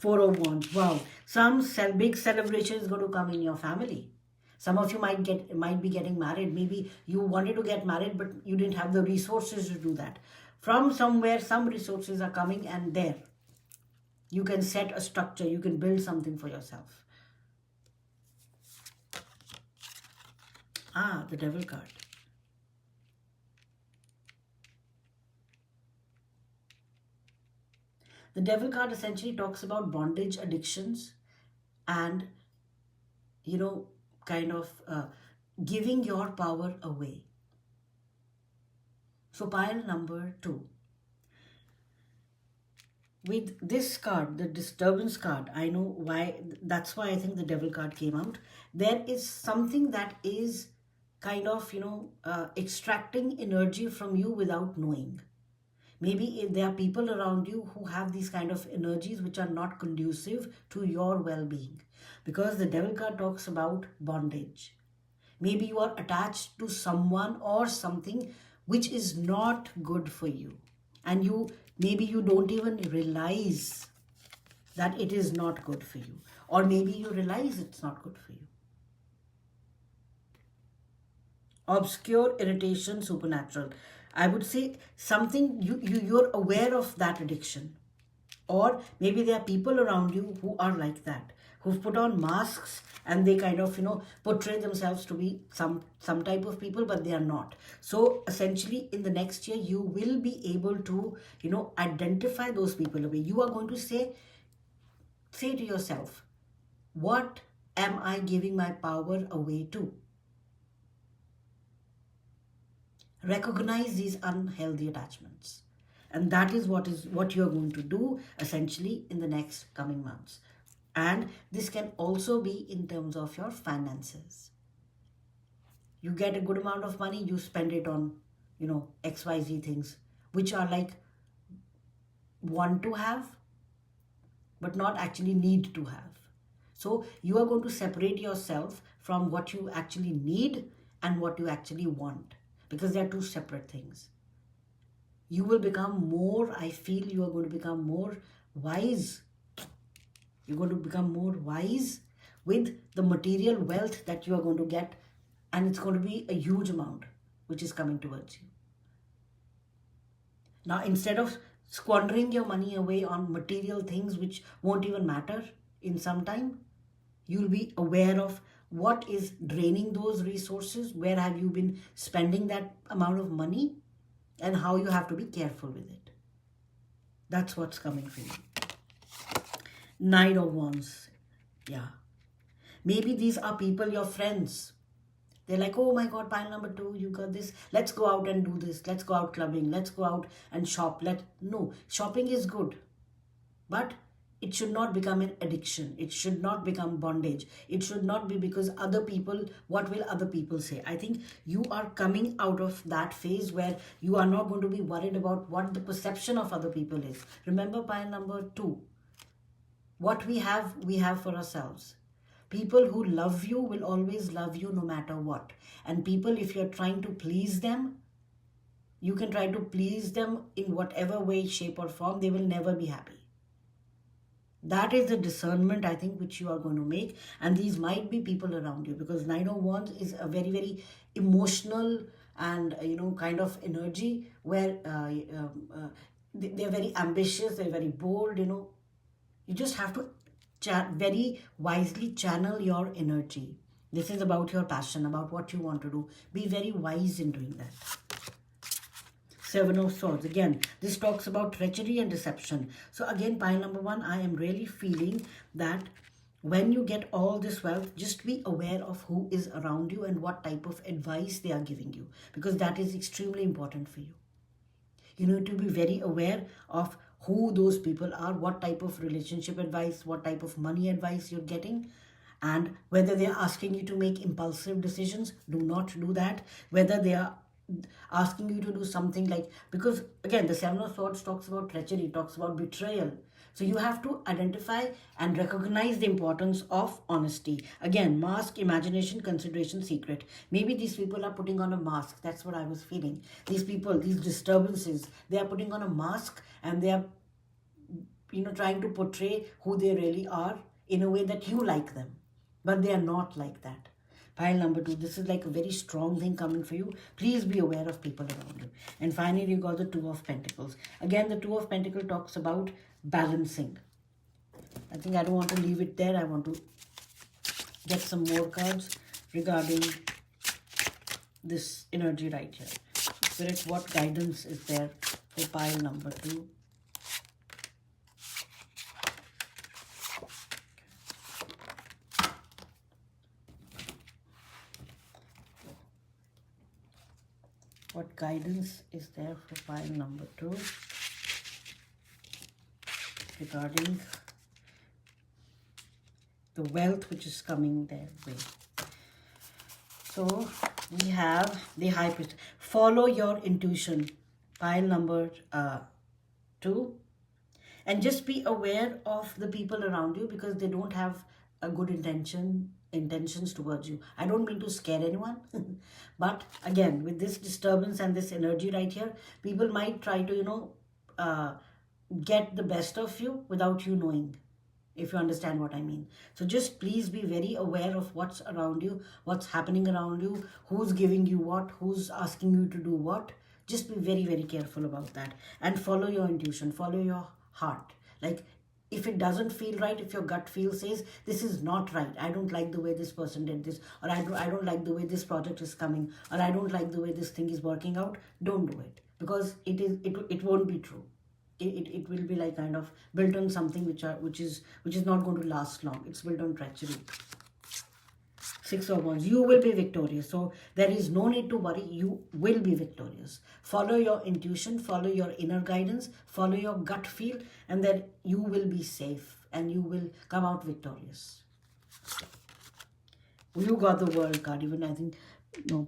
4 of Wands. Wow. Some big celebration is going to come in your family. Some of you might be getting married. Maybe you wanted to get married, but you didn't have the resources to do that. From somewhere, some resources are coming, and there you can set a structure. You can build something for yourself. The Devil card. The Devil card essentially talks about bondage, addictions, and, kind of giving your power away. So pile number 2. With this card, the disturbance card, I know why, that's why I think the Devil card came out. There is something that is kind of, extracting energy from you without knowing. Maybe if there are people around you who have these kind of energies which are not conducive to your well-being. Because the Devil card talks about bondage. Maybe you are attached to someone or something which is not good for you. And maybe you don't even realize that it is not good for you. Or maybe you realize it's not good for you. Obscure, irritation, supernatural. I would say something you're aware of that addiction. Or maybe there are people around you who are like that, who've put on masks and they kind of, portray themselves to be some type of people, but they are not. So essentially in the next year, you will be able to, identify those people away. You are going to say to yourself, what am I giving my power away to? Recognize these unhealthy attachments. And that is what you're going to do essentially in the next coming months. And this can also be in terms of your finances. You get a good amount of money, you spend it on, XYZ things, which are like want to have, but not actually need to have. So you are going to separate yourself from what you actually need and what you actually want, because they are two separate things. You will become more, I feel you are going to become more wise. You're going to become more wise with the material wealth that you are going to get, and it's going to be a huge amount which is coming towards you. Now, instead of squandering your money away on material things which won't even matter in some time. You'll be aware of what is draining those resources, where have you been spending that amount of money, and how you have to be careful with it. That's what's coming for you. Knight of Wands. Yeah. Maybe these are people, your friends. They're like, oh my God, pile number 2, you got this. Let's go out and do this. Let's go out clubbing. Let's go out and shop. No, shopping is good. But it should not become an addiction. It should not become bondage. It should not be because other people, what will other people say? I think you are coming out of that phase where you are not going to be worried about what the perception of other people is. Remember pile number 2. What we have for ourselves. People who love you will always love you no matter what. And people, if you're trying to please them, you can try to please them in whatever way, shape or form, they will never be happy. That is the discernment, I think, which you are going to make. And these might be people around you, because Knight of Wands is a very, very emotional and, kind of energy where they're very ambitious, they're very bold, You just have to very wisely channel your energy. This is about your passion, about what you want to do. Be very wise in doing that. Seven of Swords. Again, this talks about treachery and deception. So again, pile number 1, I am really feeling that when you get all this wealth, just be aware of who is around you and what type of advice they are giving you, because that is extremely important for you. You need to be very aware of who those people are, what type of relationship advice, what type of money advice you're getting, and whether they're asking you to make impulsive decisions, do not do that. Whether they are asking you to do something like, because again, the Seven of Swords talks about treachery, talks about betrayal. So you have to identify and recognize the importance of honesty. Again, mask, imagination, consideration, secret. Maybe these people are putting on a mask. That's what I was feeling. These people, these disturbances, they are putting on a mask and they are, trying to portray who they really are in a way that you like them. But they are not like that. Pile number 2, this is like a very strong thing coming for you. Please be aware of people around you. And finally, you got the Two of Pentacles. Again, the Two of Pentacles talks about balancing. I think I don't want to leave it there. I want to get some more cards regarding this energy right here. Spirit, what guidance is there for pile number 2? What guidance is there for pile number 2 regarding the wealth which is coming their way? So we have the High Priest. Follow your intuition, pile number 2. And just be aware of the people around you, because they don't have a good intentions towards you. I don't mean to scare anyone, but again, with this disturbance and this energy right here, people might try to, get the best of you without you knowing, if you understand what I mean. So just please be very aware of what's around you, what's happening around you, who's giving you what, who's asking you to do what. Just be very, very careful about that. And follow your intuition, follow your heart. Like, if it doesn't feel right, if your gut feel says, this is not right, I don't like the way this person did this, or I don't like the way this project is coming, or I don't like the way this thing is working out, don't do it. Because it won't be true. It will be like kind of built on something which is not going to last long. It's built on treachery. Six of Wands. You will be victorious. So there is no need to worry. You will be victorious. Follow your intuition, follow your inner guidance, follow your gut feel, and then you will be safe and you will come out victorious. You got the World card. Even I think,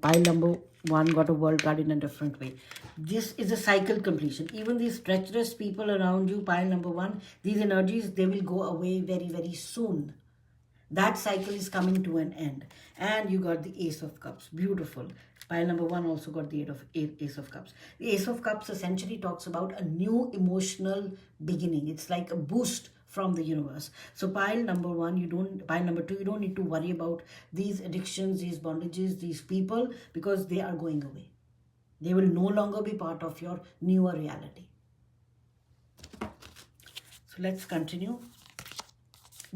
pile number 1 got a World card in a different way. This is a cycle completion. Even these treacherous people around you, pile number 1, these energies, they will go away very, very soon. That cycle is coming to an end. And you got the Ace of Cups. Beautiful. Pile number 1 also got the Ace of Cups. The Ace of Cups essentially talks about a new emotional beginning. It's like a boost from the universe. So pile number 1, pile number 2, you don't need to worry about these addictions, these bondages, these people, because they are going away. They will no longer be part of your newer reality. So let's continue.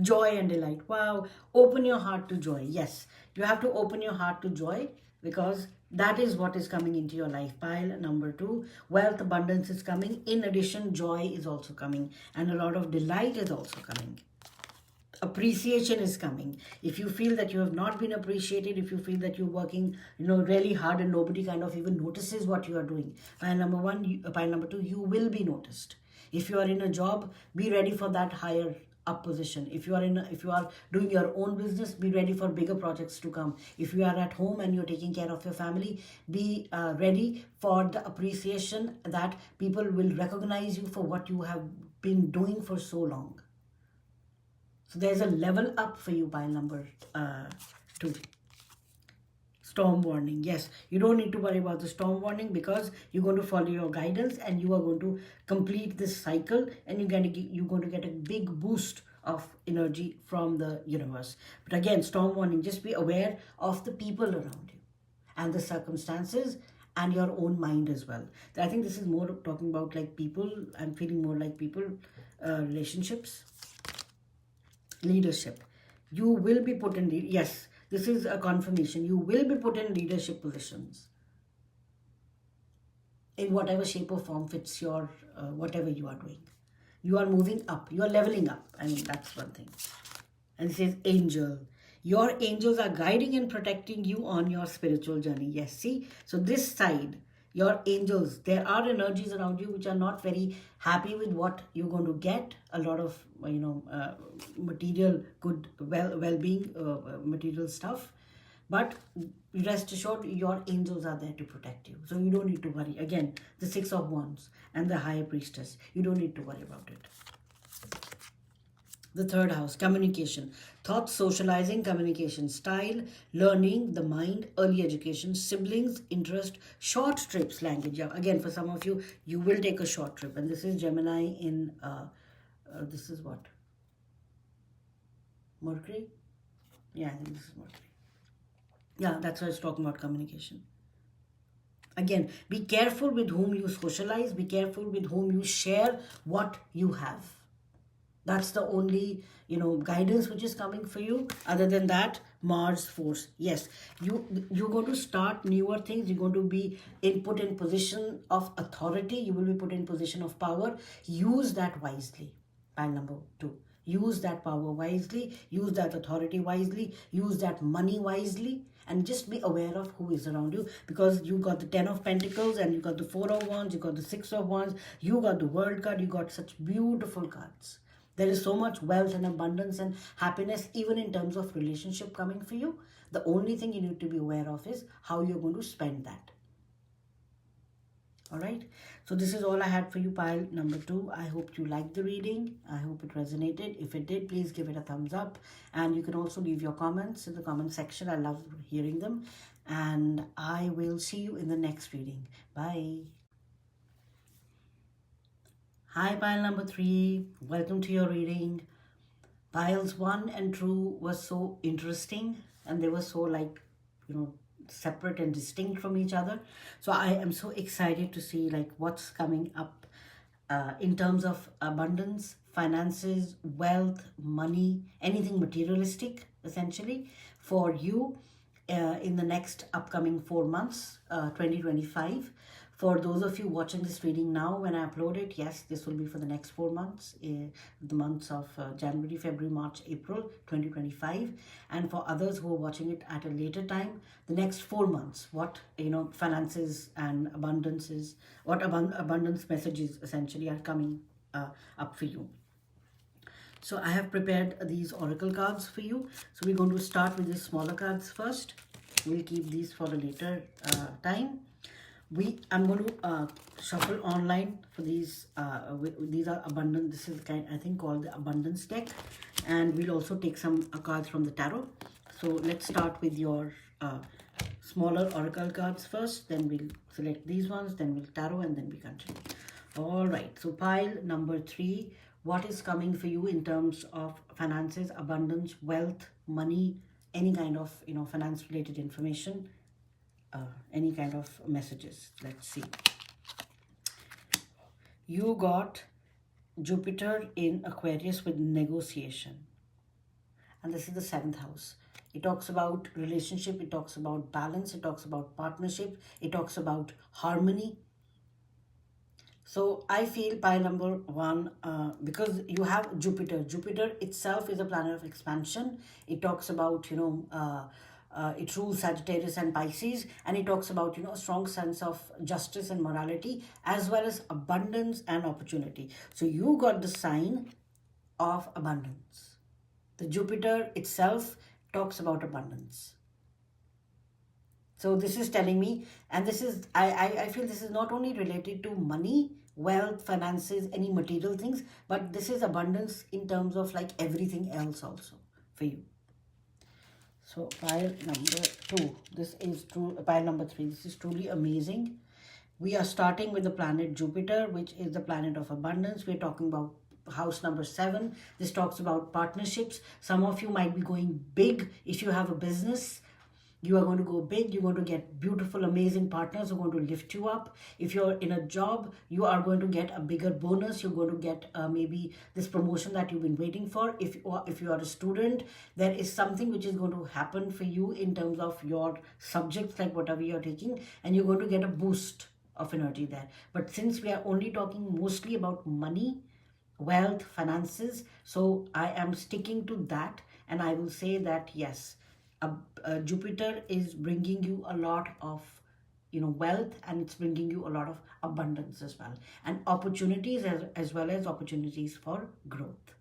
Joy and delight. Wow. Open your heart to joy. Yes, you have to open your heart to joy, because that is what is coming into your life. Pile number 2, wealth, abundance is coming. In addition, joy is also coming, and a lot of delight is also coming. Appreciation is coming. If you feel that you have not been appreciated, if you feel that you're working really hard and nobody kind of even notices what you are doing, pile number 1, pile number 2, you will be noticed. If you are in a job, be ready for that higher up position. If you are doing your own business, be ready for bigger projects to come. If you are at home and you're taking care of your family, be ready for the appreciation, that people will recognize you for what you have been doing for so long. So there's a level up for you, pile number 2. Storm warning. Yes, you don't need to worry about the storm warning, because you're going to follow your guidance and you are going to complete this cycle, and you're going to get a big boost of energy from the universe. But again, storm warning, just be aware of the people around you and the circumstances and your own mind as well. I think this is more talking about like people. I'm feeling more like people, relationships, leadership. You will be put in yes, this is a confirmation. You will be put in leadership positions in whatever shape or form fits your whatever you are doing. You are moving up, you are leveling up. I mean, that's one thing. And it says angel. Your angels are guiding and protecting you on your spiritual journey. Yes, see, so this side, your angels, there are energies around you which are not very happy with what you're going to get. A lot of material good well-being, material stuff, but rest assured, your angels are there to protect you, so you don't need to worry. Again, the 6 of Wands and the High Priestess, you don't need to worry about it. The 3rd house, communication, thoughts, socializing, communication style, learning, the mind, early education, siblings, interest, short trips, language. Yeah, again, for some of you, you will take a short trip. And this is Gemini in, this is what? Mercury? Yeah, I think this is Mercury. Yeah, that's why I was talking about communication. Again, be careful with whom you socialize. Be careful with whom you share what you have. That's the only, guidance which is coming for you. Other than that, Mars force. Yes, you're going to start newer things. You're going to be put in position of authority. You will be put in position of power. Use that wisely. Pile number 2. Use that power wisely. Use that authority wisely. Use that money wisely. And just be aware of who is around you, because you got the 10 of Pentacles and you got the 4 of Wands, you got the 6 of Wands, you got the World card, you got such beautiful cards. There is so much wealth and abundance and happiness, even in terms of relationship coming for you. The only thing you need to be aware of is how you're going to spend that. All right. So this is all I had for you, pile number 2. I hope you liked the reading. I hope it resonated. If it did, please give it a thumbs up. And you can also leave your comments in the comment section. I love hearing them. And I will see you in the next reading. Bye. Hi, pile number 3. Welcome to your reading. Piles 1 and 2 was so interesting, and they were so separate and distinct from each other. So I am so excited to see what's coming up in terms of abundance, finances, wealth, money, anything materialistic essentially for you in the next upcoming 4 months, 2025. For those of you watching this reading now, when I upload it, yes, this will be for the next 4 months, the months of January, February, March, April 2025. And for others who are watching it at a later time, the next 4 months, what finances and abundances, what abundance messages essentially are coming up for you. So I have prepared these oracle cards for you. So we're going to start with the smaller cards first. We'll keep these for a later time. I'm going to shuffle online for these. These are abundant. This is I think called the abundance deck, and we'll also take some cards from the tarot. So let's start with your smaller oracle cards first. Then we'll select these ones. Then we'll tarot, and then we continue. All right. So pile number 3. What is coming for you in terms of finances, abundance, wealth, money, any kind of finance related information? Any kind of messages. Let's see. You got Jupiter in Aquarius with negotiation. And this is the seventh house. It talks about relationship, it talks about balance, it talks about partnership, it talks about harmony. So I feel pile number one, because you have Jupiter. Jupiter itself is a planet of expansion. It talks about, it rules Sagittarius and Pisces, and it talks about, a strong sense of justice and morality, as well as abundance and opportunity. So you got the sign of abundance. The Jupiter itself talks about abundance. So this is telling me, and this is, I feel this is not only related to money, wealth, finances, any material things, but this is abundance in terms of like everything else also for you. So pile number two, this is true, pile number three, this is truly amazing. We are starting with the planet Jupiter, which is the planet of abundance. We're talking about house number 7. This talks about partnerships. Some of you might be going big. If you have a business, you are going to go big. You're going to get beautiful, amazing partners who are going to lift you up. If you're in a job, you are going to get a bigger bonus. You're going to get maybe this promotion that you've been waiting for. If you are a student, there is something which is going to happen for you in terms of your subjects, like whatever you're taking, and you're going to get a boost of energy there. But since we are only talking mostly about money, wealth, finances, so I am sticking to that, and I will say that yes, Jupiter is bringing you a lot of wealth, and it's bringing you a lot of abundance as well, and opportunities as well as opportunities for growth.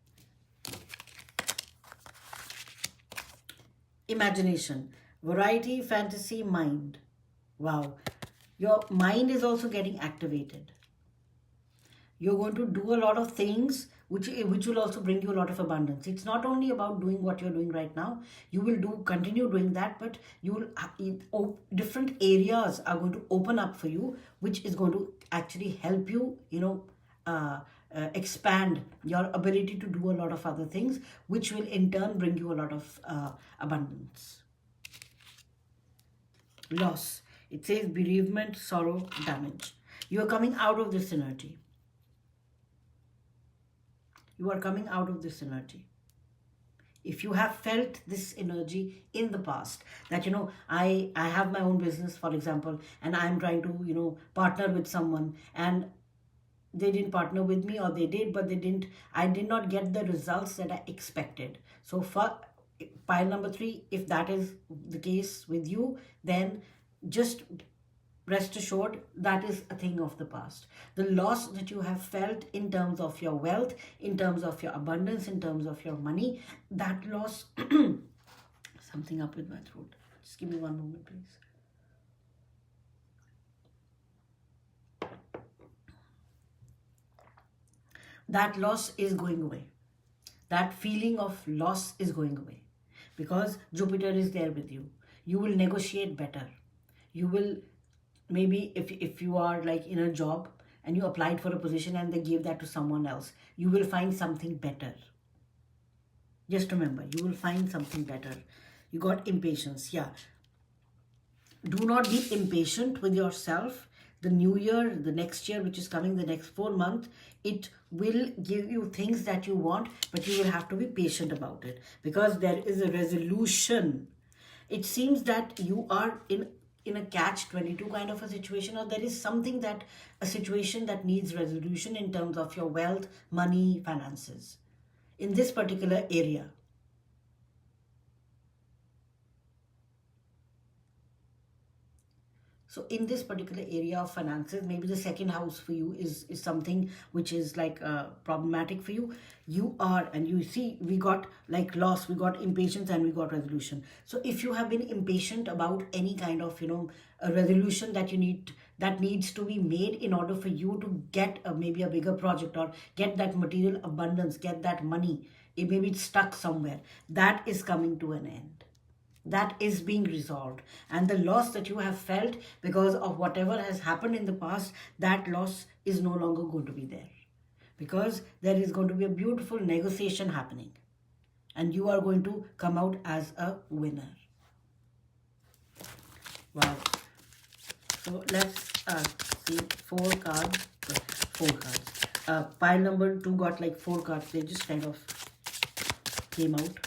Imagination, variety, fantasy, mind. Wow, your mind is also getting activated. You're going to do a lot of things which will also bring you a lot of abundance. It's not only about doing what you're doing right now. You will continue doing that, but you will different areas are going to open up for you, which is going to actually help you expand your ability to do a lot of other things, which will in turn bring you a lot of abundance. Loss, it says bereavement, sorrow, damage. You are coming out of this energy. You are coming out of this energy. If you have felt this energy in the past, that I have my own business, for example, and I'm trying to partner with someone, and they didn't partner with me, or they did, but I did not get the results that I expected. So for pile number 3, if that is the case with you, then just rest assured that is a thing of the past. The loss that you have felt in terms of your wealth, in terms of your abundance, in terms of your money, that loss, something up with my throat. Just give me one moment, please. That loss is going away. That feeling of loss is going away, because Jupiter is there with you. You will negotiate better. You will, maybe if you are like in a job and you applied for a position and they gave that to someone else, you will find something better. Just remember, you will find something better. You got impatience. Yeah. Do not be impatient with yourself. The new year, the next year, which is coming, the next 4 months, it will give you things that you want, but you will have to be patient about it, because there is a resolution. It seems that you are in a catch-22 kind of a situation, or there is something a situation that needs resolution in terms of your wealth, money, finances, in this particular area. So in this particular area of finances, maybe the second house for you is something which is like problematic for you. You are, and you see, we got like loss, we got impatience, and we got resolution. So if you have been impatient about any kind of, a resolution that needs to be made in order for you to get maybe a bigger project, or get that material abundance, get that money, maybe it's stuck somewhere, that is coming to an end. That is being resolved, and the loss that you have felt because of whatever has happened in the past, that loss is no longer going to be there, because there is going to be a beautiful negotiation happening, and you are going to come out as a winner. Wow. So let's see 4 cards. Pile number 2 got like 4 cards. They just kind of came out.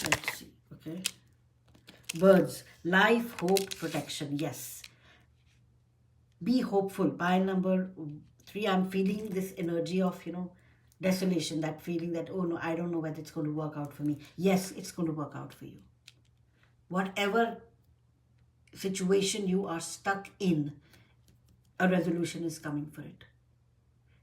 Let's see. Okay. Birds. Life, hope, protection. Yes. Be hopeful. Pile number 3, I'm feeling this energy of, desolation, that feeling that, oh no, I don't know whether it's going to work out for me. Yes, it's going to work out for you. Whatever situation you are stuck in, a resolution is coming for it.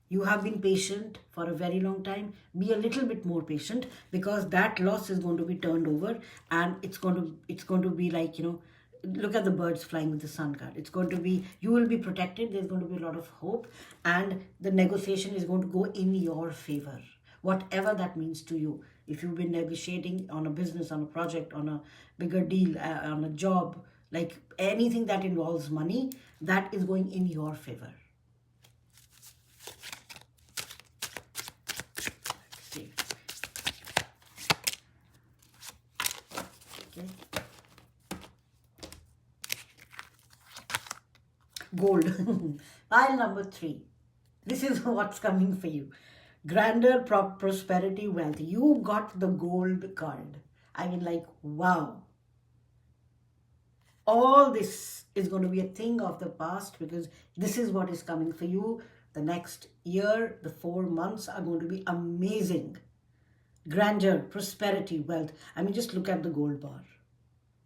You have been patient for a very long time. Be a little bit more patient, because that loss is going to be turned over, and it's going to be like, look at the birds flying with the sun card. It's going to be, you will be protected. There's going to be a lot of hope, and the negotiation is going to go in your favor. Whatever that means to you. If you've been negotiating on a business, on a project, on a bigger deal, on a job, like anything that involves money, that is going in your favor. Let's see. Okay. Gold. Pile number 3. This is what's coming for you. Grandeur, prosperity, wealth. You got the gold card. I mean, like, wow. All this is going to be a thing of the past, because this is what is coming for you. The next year, the 4 months are going to be amazing. Grandeur, prosperity, wealth. I mean, just look at the gold bar.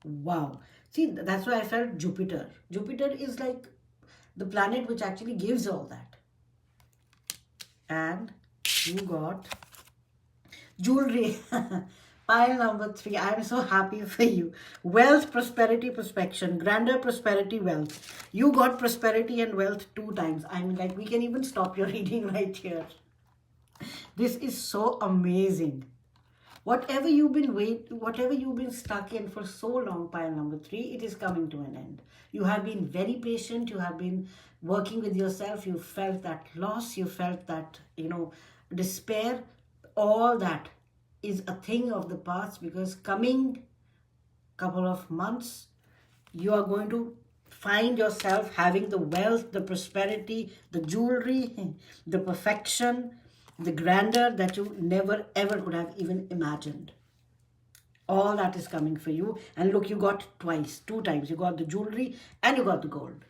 Wow. See, that's why I felt Jupiter. Jupiter is like the planet which actually gives all that. And you got jewelry. Pile number 3. I'm so happy for you. Wealth, prosperity, prospection. Grandeur, prosperity, wealth. You got prosperity and wealth 2 times. I mean, like, we can even stop your reading right here. This is so amazing. Whatever you've been stuck in for so long, pile number 3, it is coming to an end. You have been very patient. You have been working with yourself. You felt that loss. You felt that, despair. All that is a thing of the past, because coming couple of months, you are going to find yourself having the wealth, the prosperity, the jewelry, the perfection, the grandeur that you never ever could have even imagined. All that is coming for you. And look, you got 2 times. You got the jewelry and you got the gold.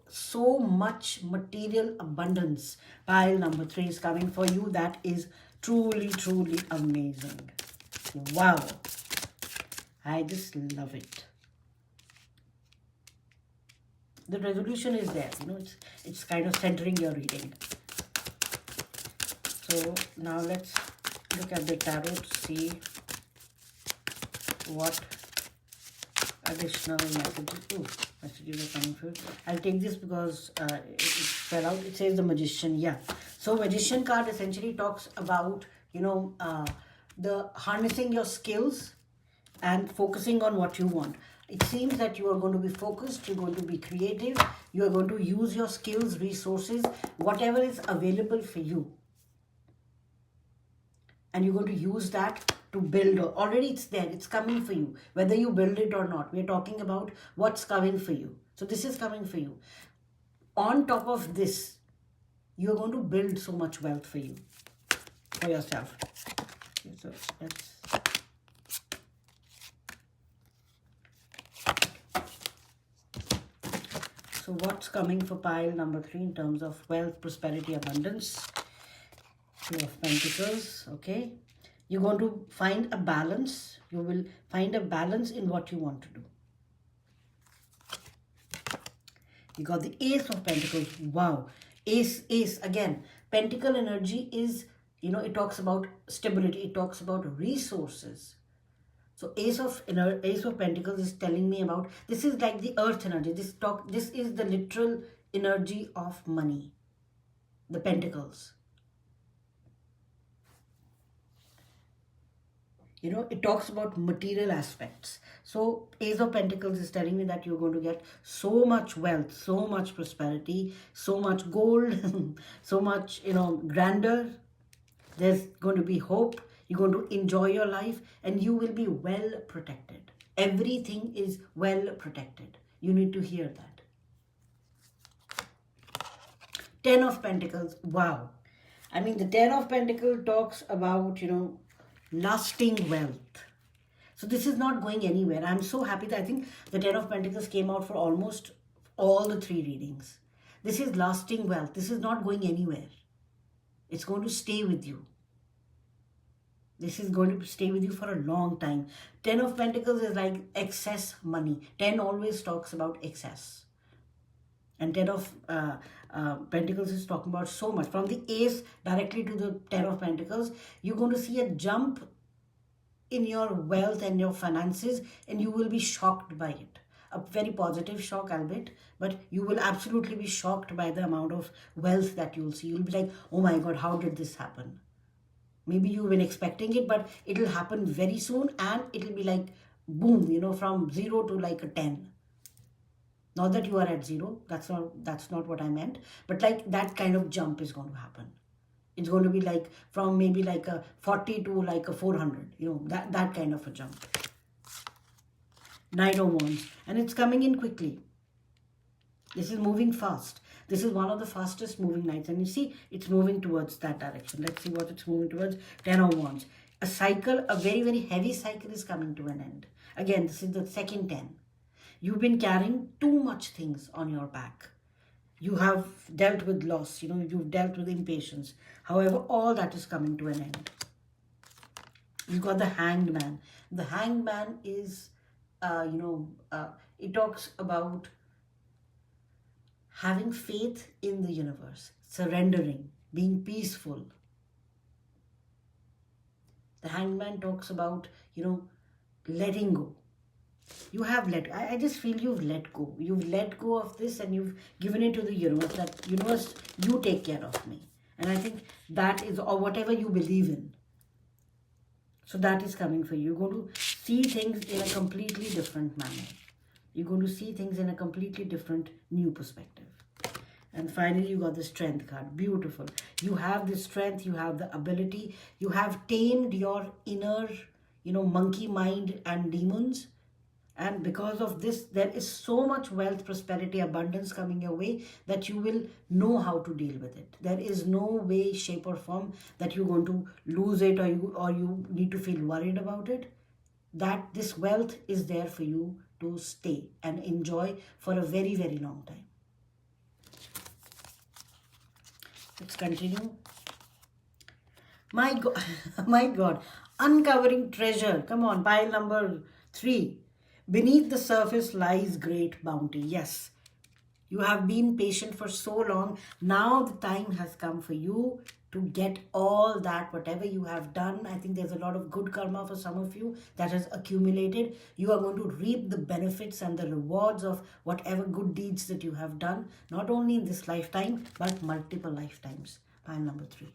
So much material abundance. Pile number 3 is coming for you. That is truly, truly amazing. Wow. I just love it. The resolution is there. It's kind of centering your reading. So now let's look at the tarot to see what additional messages are coming through. I'll take this because it fell out. It says the Magician. Yeah. So Magician card essentially talks about, the harnessing your skills and focusing on what you want. It seems that you are going to be focused, you're going to be creative, you are going to use your skills, resources, whatever is available for you. And you're going to use that to build. Already it's there, it's coming for you, whether you build it or not. We're talking about what's coming for you. So this is coming for you. On top of this, you're going to build so much wealth for you, for yourself. Okay, so let's... So what's coming for pile number 3 in terms of wealth, prosperity, abundance? 2 of Pentacles, okay? You're going to find a balance. You will find a balance in what you want to do. You got the Ace of Pentacles. Wow. Ace. Again, Pentacle energy is, it talks about stability. It talks about resources. So Ace of Pentacles is telling me about, this is like the earth energy. This is the literal energy of money. The Pentacles. It talks about material aspects. So Ace of Pentacles is telling me that you're going to get so much wealth, so much prosperity, so much gold, so much, grandeur. There's going to be hope. You're going to enjoy your life and you will be well protected. Everything is well protected. You need to hear that. Ten of Pentacles. Wow. I mean, the Ten of Pentacles talks about, lasting wealth. So this is not going anywhere. I'm so happy that I think the Ten of Pentacles came out for almost all the three readings. This is lasting wealth. This is not going anywhere. It's going to stay with you. This is going to stay with you for a long time. Ten of Pentacles is like excess money. 10 always talks about excess. And Ten of Pentacles is talking about so much. From the Ace directly to the Ten of Pentacles, you're going to see a jump in your wealth and your finances, and you will be shocked by it. A very positive shock, albeit, but you will absolutely be shocked by the amount of wealth that you'll see. You'll be like, oh my God, how did this happen? Maybe you've been expecting it, but it'll happen very soon, and it'll be like, boom, from 0 to like a 10. Not that you are at 0, that's not what I meant, but like that kind of jump is going to happen. It's going to be like from maybe like a 40 to like a 400, that kind of a jump. Knight of Wands. And it's coming in quickly. This is moving fast. This is one of the fastest moving knights. And you see, it's moving towards that direction. Let's see what it's moving towards. Ten of Wands. A cycle, a very, very heavy cycle is coming to an end. Again, this is the second 10. You've been carrying too much things on your back. You have dealt with loss, you've dealt with impatience. However, all that is coming to an end. You've got the Hanged Man. The Hanged Man is, it talks about having faith in the universe, surrendering, being peaceful. The Hanged Man talks about, letting go. You have I just feel you've let go. You've let go of this and you've given it to the universe. That universe, you take care of me. And I think that is, or whatever you believe in. So that is coming for you. You're going to see things in a completely different manner. You're going to see things in a completely different new perspective. And finally, you got the Strength card. Beautiful. You have the strength. You have the ability. You have tamed your inner, monkey mind and demons. And because of this, there is so much wealth, prosperity, abundance coming your way that you will know how to deal with it. There is no way, shape or form that you're going to lose it or you need to feel worried about it. That this wealth is there for you to stay and enjoy for a very, very long time. Let's continue. My God, my God, uncovering treasure. Come on, pile number 3. Beneath the surface lies great bounty. Yes, you have been patient for so long. Now the time has come for you to get all that, whatever you have done. I think there's a lot of good karma for some of you that has accumulated. You are going to reap the benefits and the rewards of whatever good deeds that you have done, not only in this lifetime, but multiple lifetimes. Pile number 3.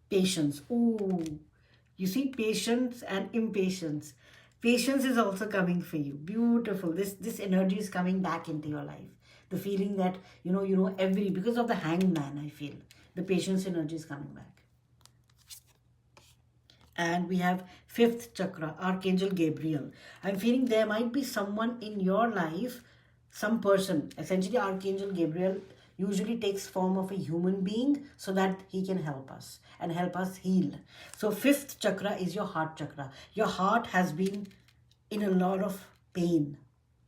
Patience. Ooh, you see, patience and impatience. Patience is also coming for you. Beautiful. This energy is coming back into your life. The feeling that, because of the Hanged Man, I feel. The patience energy is coming back. And we have 5th chakra, Archangel Gabriel. I'm feeling there might be someone in your life, some person. Essentially, Archangel Gabriel usually takes form of a human being so that he can help us and help us heal. So 5th chakra is your heart chakra. Your heart has been in a lot of pain.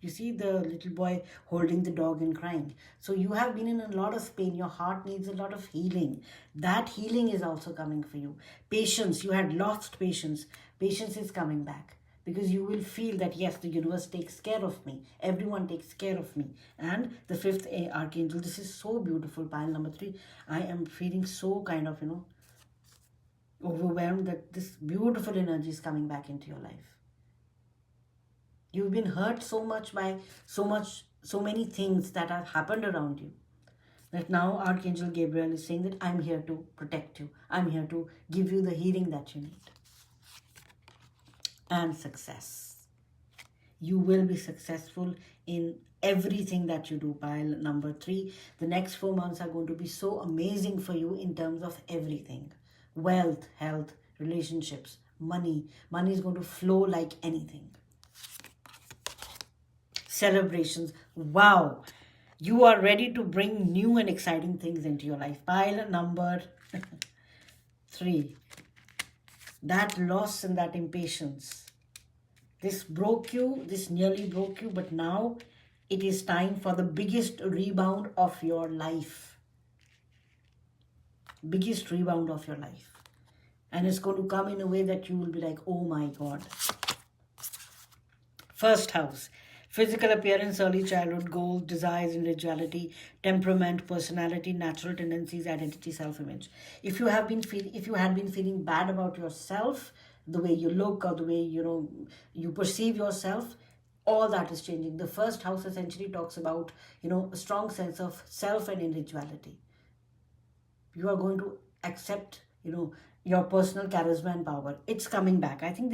You see the little boy holding the dog and crying. So you have been in a lot of pain. Your heart needs a lot of healing. That healing is also coming for you. Patience. You had lost patience. Patience is coming back. Because you will feel that, yes, the universe takes care of me. Everyone takes care of me. And the 5th Archangel, this is so beautiful, pile number 3. I am feeling so kind of, overwhelmed that this beautiful energy is coming back into your life. You've been hurt so much by so many things that have happened around you. That now Archangel Gabriel is saying that I'm here to protect you. I'm here to give you the healing that you need. And success. You will be successful in everything that you do, pile number 3. The next 4 months are going to be so amazing for you in terms of everything. Wealth, health, relationships, money. Money is going to flow like anything. Celebrations. Wow. You are ready to bring new and exciting things into your life. Pile number 3. That loss and that impatience. This broke you, this nearly broke you, but now it is time for the biggest rebound of your life. Biggest rebound of your life. And it's going to come in a way that you will be like, oh my God. First house. Physical appearance, early childhood goals, desires, individuality, temperament, personality, natural tendencies, identity, self-image. If you had been feeling bad about yourself, the way you look or the way you perceive yourself, all that is changing. The first house essentially talks about a strong sense of self and individuality. You are going to accept your personal charisma and power. It's coming back. I think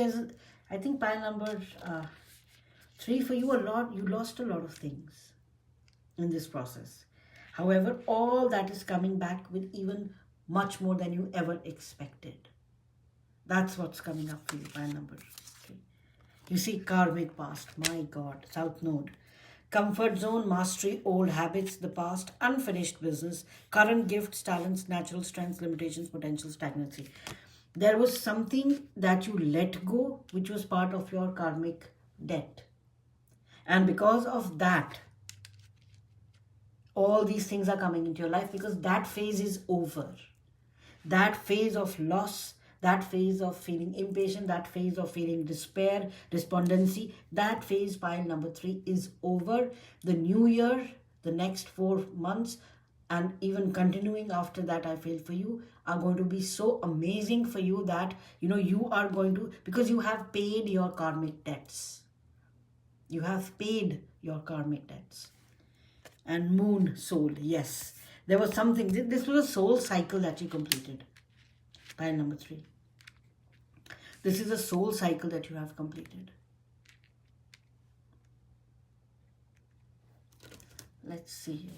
pile number 3 for you, you lost a lot of things in this process. However, all that is coming back with even much more than you ever expected. That's what's coming up for you, pile number 3. You see karmic past, my God, South Node. Comfort zone, mastery, old habits, the past, unfinished business, current gifts, talents, natural strengths, limitations, potential, stagnancy. There was something that you let go, which was part of your karmic debt. And because of that, all these things are coming into your life because that phase is over. That phase of loss, that phase of feeling impatient, that phase of feeling despair, despondency, that phase, pile number 3, is over. The new year, the next 4 months, and even continuing after that, I feel for you, are going to be so amazing for you that, you are going to, because you have paid your karmic debts. You have paid your karmic debts. And moon, soul, yes. There was something, this was a soul cycle that you completed. Pile number 3. This is a soul cycle that you have completed. Let's see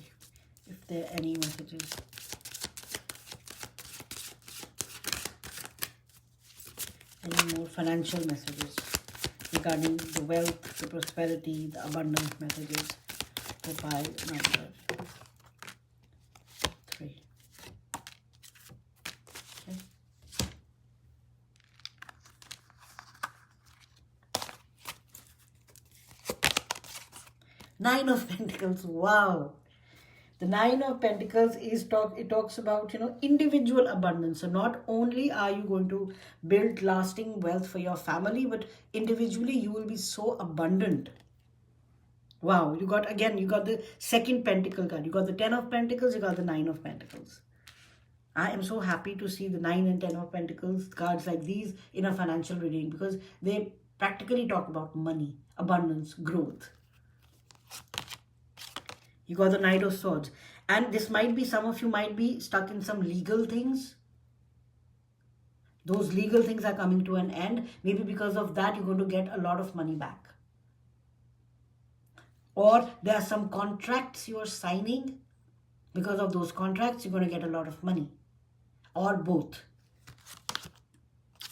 if there are any messages. Any more financial messages regarding the wealth, the prosperity, the abundance messages for pile number 3. Okay. 9 of Pentacles, wow. The 9 of Pentacles it talks about, individual abundance. So not only are you going to build lasting wealth for your family, but individually you will be so abundant. Wow, you got the second Pentacle card. You got the 10 of Pentacles, you got the 9 of Pentacles. I am so happy to see the 9 and 10 of Pentacles cards like these in a financial reading because they practically talk about money, abundance, growth. You got the Knight of Swords. And this might be, some of you might be stuck in some legal things. Those legal things are coming to an end. Maybe because of that, you're going to get a lot of money back. Or there are some contracts you are signing. Because of those contracts, you're going to get a lot of money. Or both.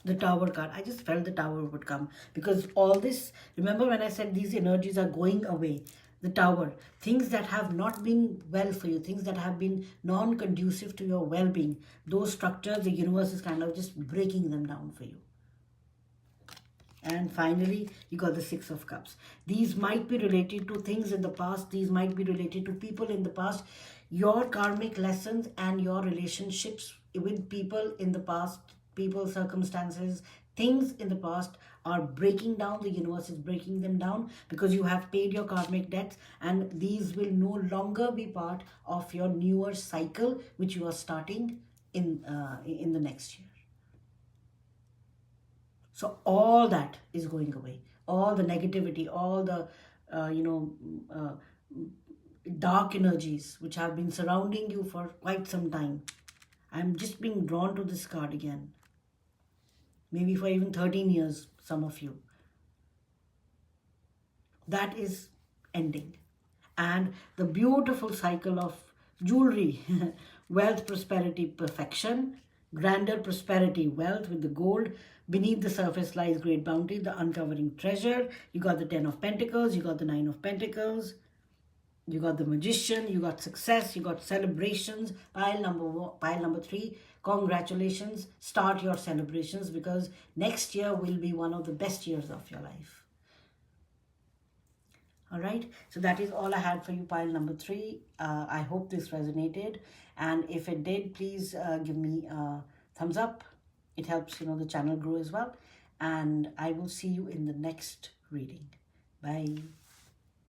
The Tower card. I just felt the Tower would come. Because all this, remember when I said these energies are going away. The Tower, things that have not been well for you, things that have been non-conducive to your well-being, those structures, the universe is kind of just breaking them down for you. And finally, you got the 6 of Cups. These might be related to things in the past. These might be related to people in the past. Your karmic lessons and your relationships with people in the past, people, circumstances, things in the past are breaking down. The universe is breaking them down because you have paid your karmic debts, and these will no longer be part of your newer cycle, which you are starting in the next year. So all that is going away. All the negativity, all the, dark energies which have been surrounding you for quite some time. I'm just being drawn to this card again. Maybe for even 13 years, some of you. That is ending. And the beautiful cycle of jewelry, wealth, prosperity, perfection, grander prosperity, wealth with the gold. Beneath the surface lies great bounty, the uncovering treasure. You got the 10 of Pentacles, you got the 9 of Pentacles. You got the Magician, you got success, you got celebrations. Pile number three, congratulations. Start your celebrations because next year will be one of the best years of your life. All right, so that is all I had for you, pile number three. I hope this resonated, and if it did, please give me a thumbs up. It helps, the channel grow as well. And I will see you in the next reading. Bye.